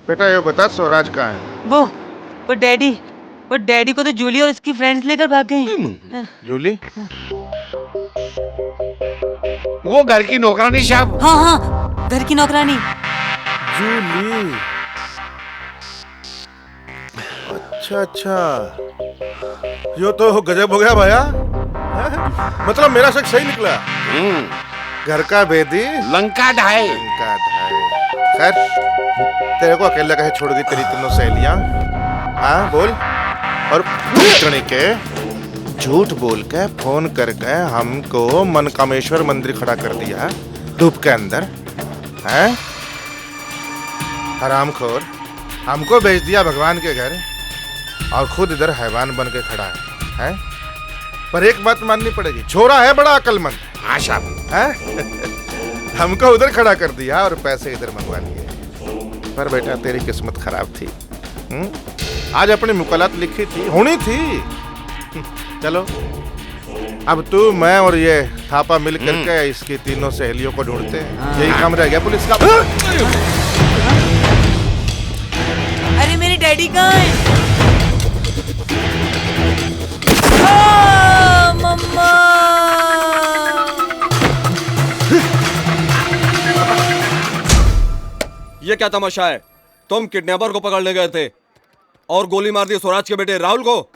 बेटा ये बता स्वराज कहाँ है? वो डैडी को तो जूली और उसकी फ्रेंड्स लेकर भाग गई। जूली? वो घर की नौकरानी शाप। हाँ हाँ घर की नौकरानी जूली। अच्छा अच्छा, यो तो गजब हो गया भैया। मतलब मेरा शक सही निकला। घर का भेदी लंका ढाए। खैर तेरे को अकेला कहे छोड़ गई तेरी तीनों सहेलियां? हाँ बोल। और पूछने के झूठ बोल के फोन करके हमको मनकामेश्वर मंदिर खड़ा कर दिया धूप के अंदर है। हरामखोर, हमको भेज दिया भगवान के घर और खुद इधर हैवान बन के खड़ा है? पर एक बात माननी पड़ेगी, छोरा है बड़ा अकलमंद। हाँ साहब है? हमको उधर खड़ा कर दिया और पैसे इधर मंगवा लिए। पर बेटा तेरी किस्मत खराब थी। आज अपनी मुकलात लिखी थी, होनी थी। चलो अब तू मैं और ये थापा मिल करके इसकी तीनों सहेलियों को ढूंढते हैं। यही काम रह गया पुलिस का। अरे मेरे डैडी कहाँ है? मम्मा। ये क्या तमाशा है? तुम किडनैपर को पकड़ने गए थे और गोली मार दी स्वराज के बेटे राहुल को।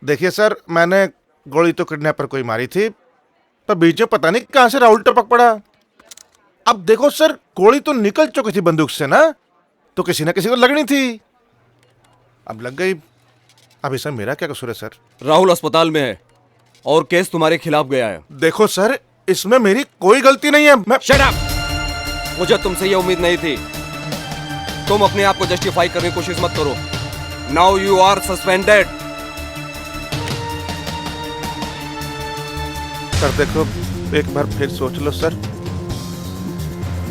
देखिए सर, मैंने गोली तो किडनैपर को ही मारी थी, पर बीच में पता नहीं कहां से राहुल टपक पड़ा। अब देखो सर, गोली तो निकल चुकी थी बंदूक से ना, तो किसी न किसी को लगनी थी। अब लग गई। अब इसमें मेरा क्या कसूर है सर? राहुल अस्पताल में है और केस तुम्हारे खिलाफ गया है। देखो सर, इसमें मेरी कोई गलती नहीं है। मैं शट अप! मुझे तुमसे ये उम्मीद नहीं थी। तुम अपने आप को जस्टिफाई करने की कोशिश मत करो। Now you are suspended. Sir देखो, एक बार फिर सोच लो सर।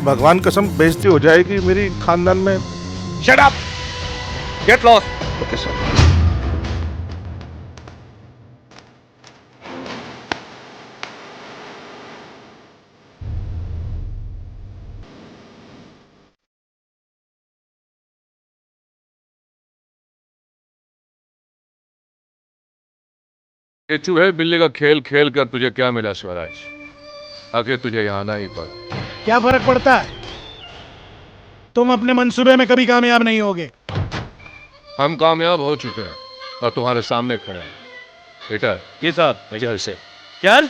भगवान कसम बेइज्जती हो जाएगी मेरी खानदान में। Shut up! Get lost. Okay sir. ये चूहे बिल्ली का खेल खेल कर तुझे क्या मिला स्वराज? आखिर तुझे यहाँ आना ही पड़ा। क्या फर्क पड़ता है? तुम अपने मंसूबे में कभी कामयाब नहीं होगे। हम कामयाब हो चुके हैं और तुम्हारे सामने खड़े हैं। बेटा ये साहब मजल से चल।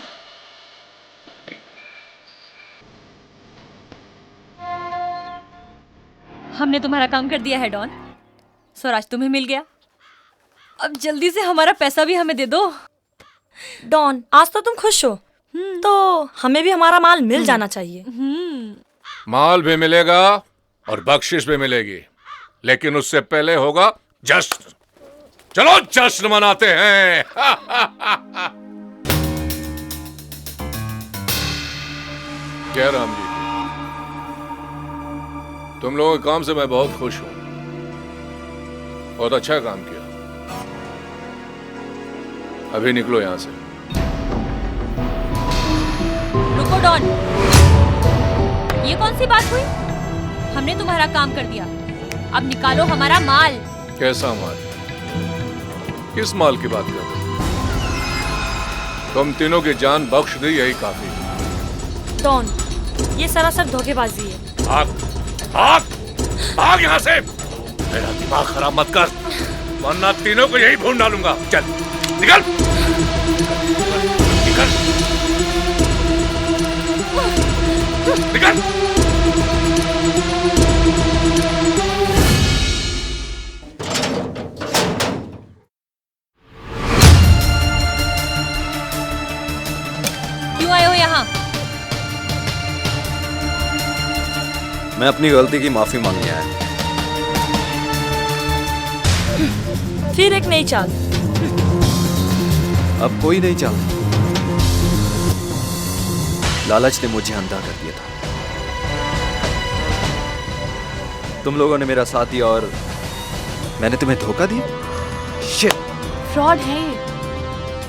हमने तुम्हारा काम कर दिया है डॉन। स्वराज तुम्हें मिल गया। अब जल्दी से हमारा पैसा भी हमें दे दो। डॉन, आज तो तुम खुश हो, तो हमें भी हमारा माल मिल जाना चाहिए। माल भी मिलेगा और बख्शिश भी मिलेगी, लेकिन उससे पहले होगा जश्न। चलो जश्न मनाते हैं। क्या राम जी, तुम लोगों के काम से मैं बहुत खुश हूं। बहुत अच्छा काम किया। अभी निकलो यहां से। डॉन, ये कौन सी बात हुई? हमने तुम्हारा काम कर दिया, अब निकालो हमारा माल। कैसा माल? किस माल की बात कर रहे हो? तुम तीनों की जान बख्श दी, यही काफी है। डॉन, ये सरासर धोखेबाजी है। भाग यहाँ से! मेरा दिमाग खराब मत कर, वरना तीनों को यही भून डालूंगा। चल निकल, निकल, निकल। क्यों आए हो यहाँ? मैं अपनी गलती की माफी मांगने आया। फिर एक नई चाल। अब कोई नहीं चाल। लालच ने मुझे अंधा कर दिया था। तुम लोगों ने मेरा साथ दिया और मैंने तुम्हें धोखा दिया। शिट! फ्रॉड है ये,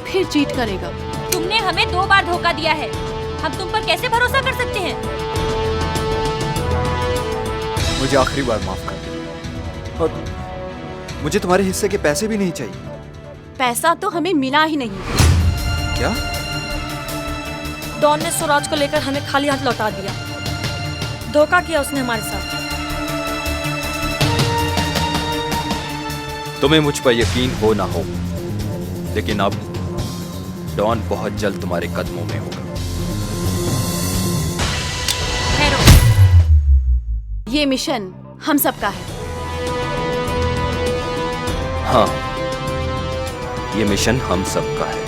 फिर चीट करेगा। तुमने हमें 2 बार धोखा दिया है, हम तुम पर कैसे भरोसा कर सकते हैं? मुझे आखिरी बार माफ कर दो, और मुझे तुम्हारे हिस्से के पैसे भी नहीं चाहिए। पैसा तो हमें मिला ही नहीं। क्या? डॉन ने स्वराज को लेकर हमें खाली हाथ लौटा दिया। धोखा किया उसने हमारे साथ। तुम्हें मुझ पर यकीन हो ना हो, लेकिन अब डॉन बहुत जल्द तुम्हारे कदमों में होगा। ये मिशन हम सबका है। हाँ, ये मिशन हम सबका है।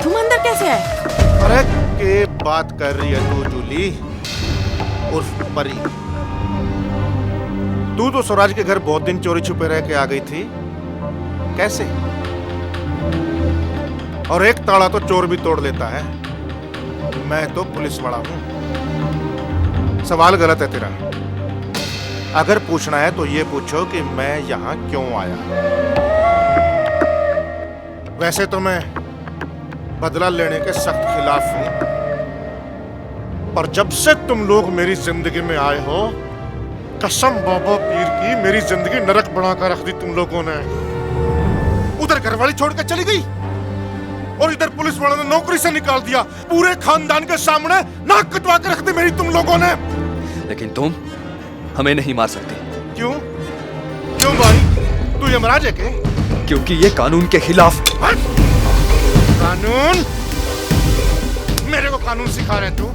तुम अंदर कैसे आए? अरे के बात कर रही है तू जूली उर्फ परी? तू तो स्वराज के घर बहुत दिन चोरी छुपे रह के आ गई थी, कैसे? और एक ताला तो चोर भी तोड़ लेता है। मैं तो पुलिस वाला हूं। सवाल गलत है तेरा। अगर पूछना है तो ये पूछो कि मैं यहां क्यों आया। वैसे तो मैं बदला लेने के सख्त खिलाफ हूं, पर जब से तुम लोग मेरी जिंदगी में आए हो, कसम बाबा पीर की, मेरी जिंदगी नरक बनाकर रख दी तुम लोगों ने। उधर घरवाली छोड़ कर चली गई और इधर पुलिस वालों ने नौकरी से निकाल दिया। पूरे खानदान के सामने नाक कटवा कर रख दी मेरी तुम लोगों ने। लेकिन तुम हमें नहीं मार सकते। क्यों? क्यों भाई? तू यमराज है क्या? क्योंकि ये कानून के खिलाफ। कानून? मेरे को कानून सिखा रहे तू?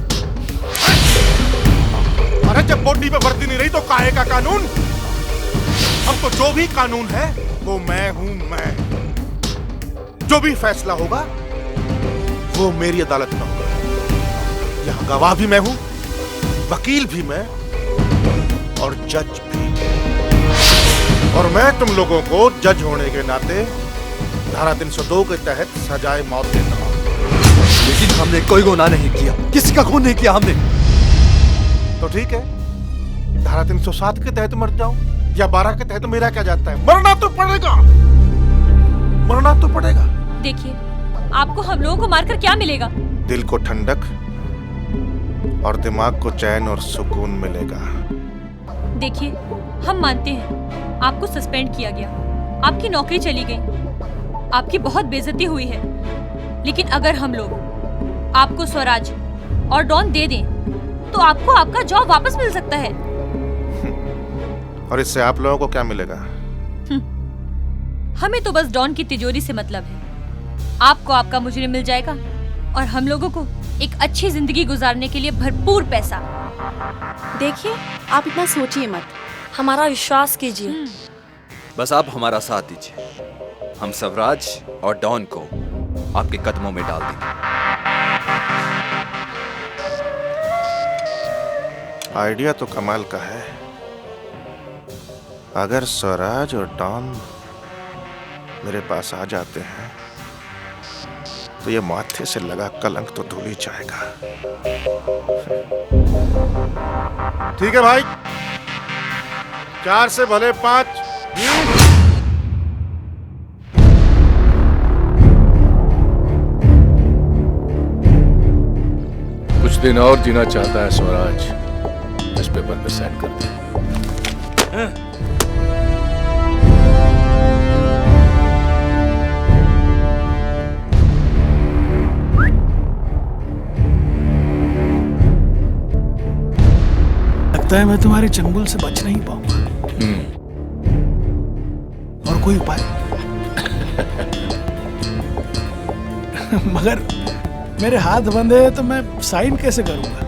अरे जब बॉडी पे वर्दी नहीं रही तो काहे का कानून? अब तो जो भी कानून है वो मैं हूं। मैं, जो भी फैसला होगा वो मेरी अदालत में होगा। यहां गवाह भी मैं हूं, वकील भी मैं, और जज भी। और मैं तुम लोगों को जज होने के नाते धारा 302 के तहत सजाए मौत देता हूं। लेकिन हमने कोई गुनाह नहीं किया, किसी का खून नहीं किया हमने। तो ठीक है, धारा 307 के तहत मर जाऊं या 12 के तहत, मेरा क्या जाता है? मरना तो पड़ेगा, मरना तो पड़ेगा। देखिए, आपको हम लोगों को मारकर क्या मिलेगा? दिल को ठंडक और दिमाग को चैन और सुकून मिलेगा। देखिए, हम मानते हैं आपको सस्पेंड किया गया, आपकी नौकरी चली गई, आपकी बहुत बेइज्जती हुई है। लेकिन अगर हम लोग आपको स्वराज और डॉन दे दें तो आपको आपका जॉब वापस मिल सकता है। और इससे आप लोगों को क्या मिलेगा? हमें तो बस डॉन की तिजोरी से मतलब है। आपको आपका मुजरिम मिल जाएगा और हम लोगों को एक अच्छी जिंदगी गुजारने के लिए भरपूर पैसा। देखिए, आप इतना सोचिए मत, हमारा विश्वास कीजिए। बस आप हमारा साथ दीजिए, हम स्वराज और डॉन को आपके कदमों में डाल देंगे। आइडिया तो कमाल का है। अगर स्वराज और डॉन मेरे पास आ जाते हैं तो ये माथे से लगा कलंक तो धुल ही जाएगा। ठीक है भाई, 4 से भले 5। कुछ दिन और जीना चाहता है स्वराज, इस पेपर पे साइन कर दे। लगता है मैं तुम्हारे चंगुल से बच नहीं पाऊंगा। और कोई उपाय? मगर मेरे हाथ बंधे हैं तो मैं साइन कैसे करूंगा?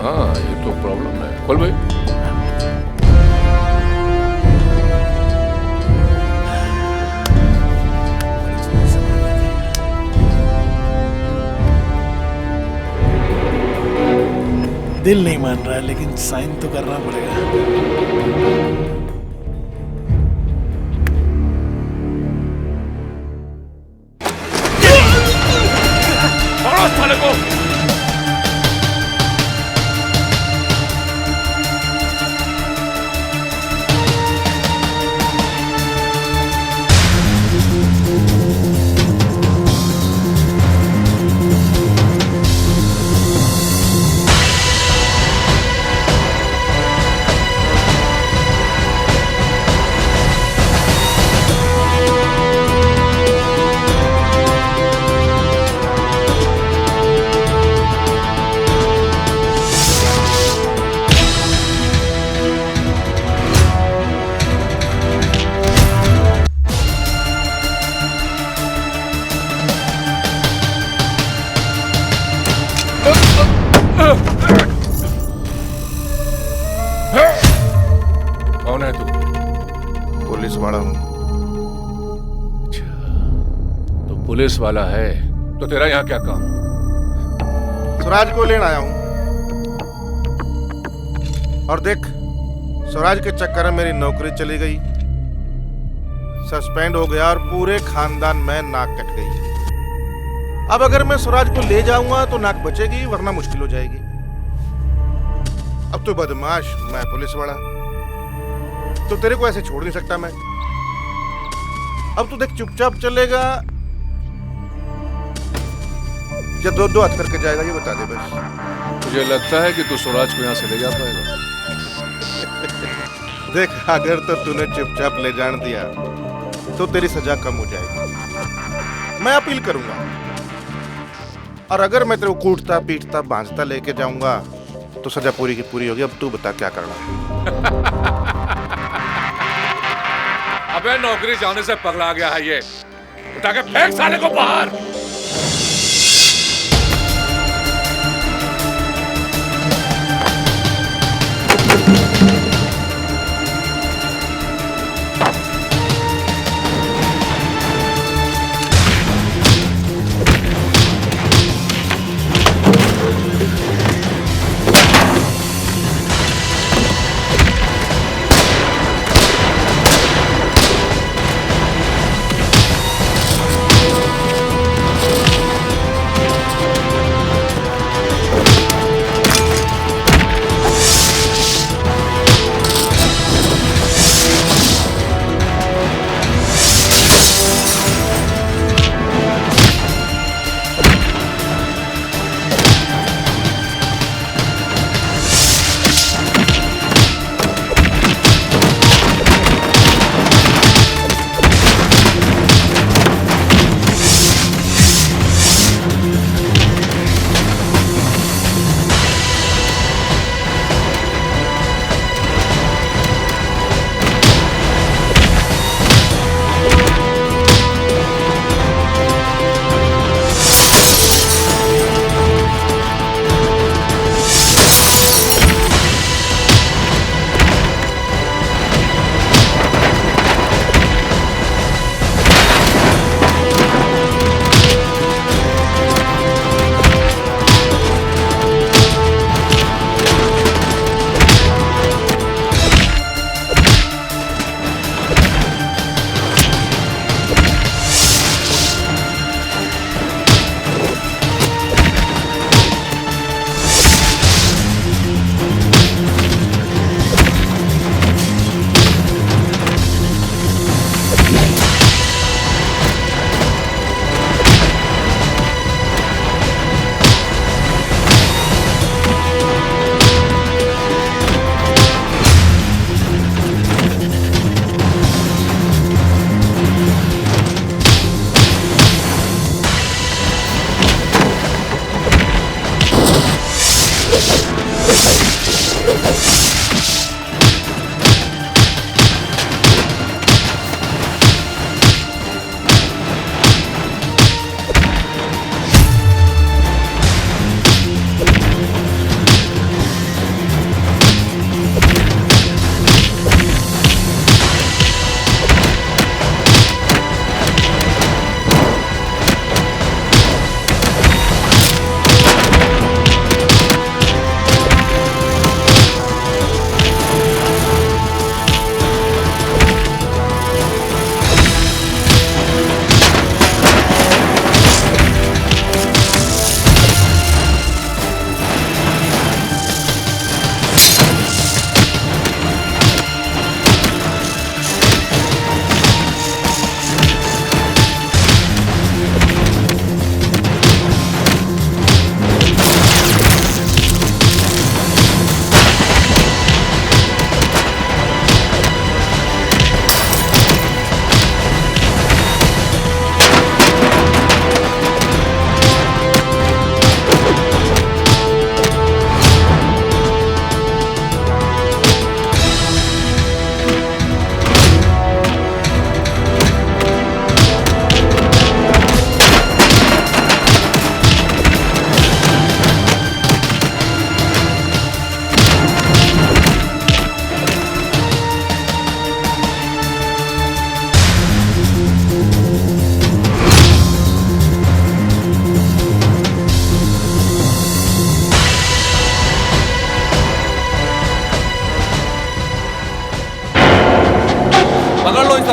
हाँ, ये तो प्रॉब्लम है। खोल भाई। दिल नहीं मान रहा है, लेकिन साइन तो करना पड़ेगा। कौन है तू? पुलिस वाला हूँ। तो पुलिस वाला है तो तेरा यहाँ क्या काम? स्वराज को लेने आया हूँ। और देख, स्वराज के चक्कर में मेरी नौकरी चली गई, सस्पेंड हो गया और पूरे खानदान में नाक कट गई। अब अगर मैं स्वराज को ले जाऊंगा तो नाक बचेगी, वरना मुश्किल हो जाएगी। अब तो बदमाश, मैं पुलिस वाला, तो तेरे को ऐसे छोड़ नहीं सकता मैं। अब तू देख, चुपचाप चलेगा या दो दो हाथ करके जाएगा, ये बता दे बस। मुझे लगता है कि तू स्वराज को यहाँ से ले जा पाएगा। देख, अगर तो तूने चुपचाप ले जान दिया तो तेरी सजा कम हो जाएगी। मैं अपील करूंगा, और अगर मैं तेरे को कूटता पीटता बांधता लेके जाऊंगा तो सजा पूरी की पूरी होगी। अब तू बता क्या करना है? अबे नौकरी जाने से पगला गया है ये, उठा के फेंक साले को बाहर।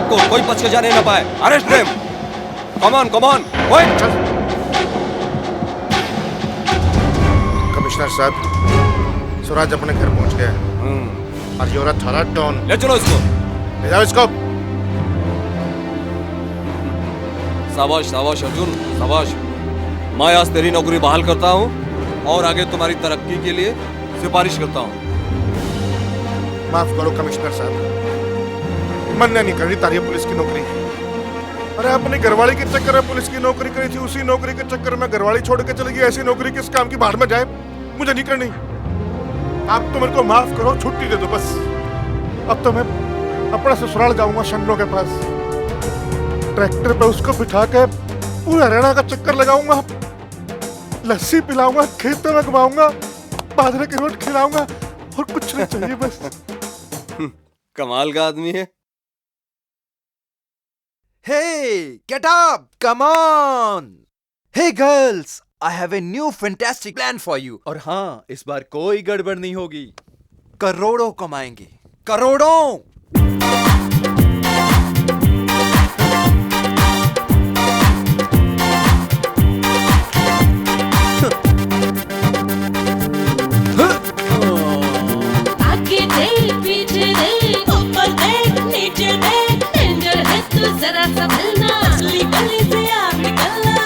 सबको, कोई बच के जाने ना पाए। Arrest them. Come on, wait. Commissioner साहब, स्वराज अपने घर पहुंच गया है और योरा थारा डॉन। ले चलो इसको, ले जाओ इसको। शाबाश शाबाश अर्जुन, शाबाश। मैं आज तेरी नौकरी बहाल करता हूँ और आगे तुम्हारी तरक्की के लिए सिफारिश करता हूँ। माफ करो कमिश्नर साहब, मन ने नहीं करी तारी पुलिस की नौकरी। अरे अपनी घरवाली के चक्कर में पुलिस की नौकरी करी थी, उसी नौकरी के चक्कर में घरवाली छोड़ के चली गई। ऐसी नौकरी किस काम की बाहर में जाए, मुझे नहीं करनी। आप तो मेरे को माफ करो, छुट्टी दे दो बस। अब तो मैं अपना ससुराल जाऊंगा शन्नो के पास, ट्रैक्टर पे उसको बिठा के पूरा हरियाणा का चक्कर लगाऊंगा, लस्सी पिलाऊंगा, खेतों में घुमाऊंगा, बाजरे की रोटी खिलाऊंगा और कुछ नहीं चाहिए बस। कमाल का आदमी है। Hey, get up! Come on! Hey girls, I have a new fantastic plan for you. और हाँ, इस बार कोई गड़बड़ नहीं होगी। करोड़ों कमाएंगे, करोड़ों। आगे देख, पीछे देख, ऊपर देख, नीचे देख, डेंजर है तू जरा संभलना, असली गली से आप निकलना,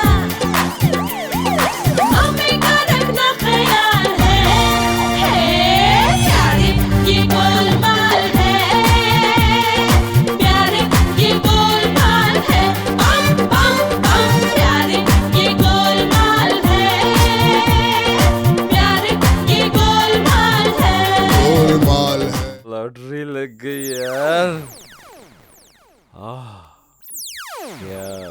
मम्मी का रखना ख्याल है, प्यारे ये गोलमाल है, प्यारे ये गोलमाल है, बम बम बम, प्यारे ये गोलमाल है, प्यारे ये गोलमाल है। लॉटरी लग गई यार। क्या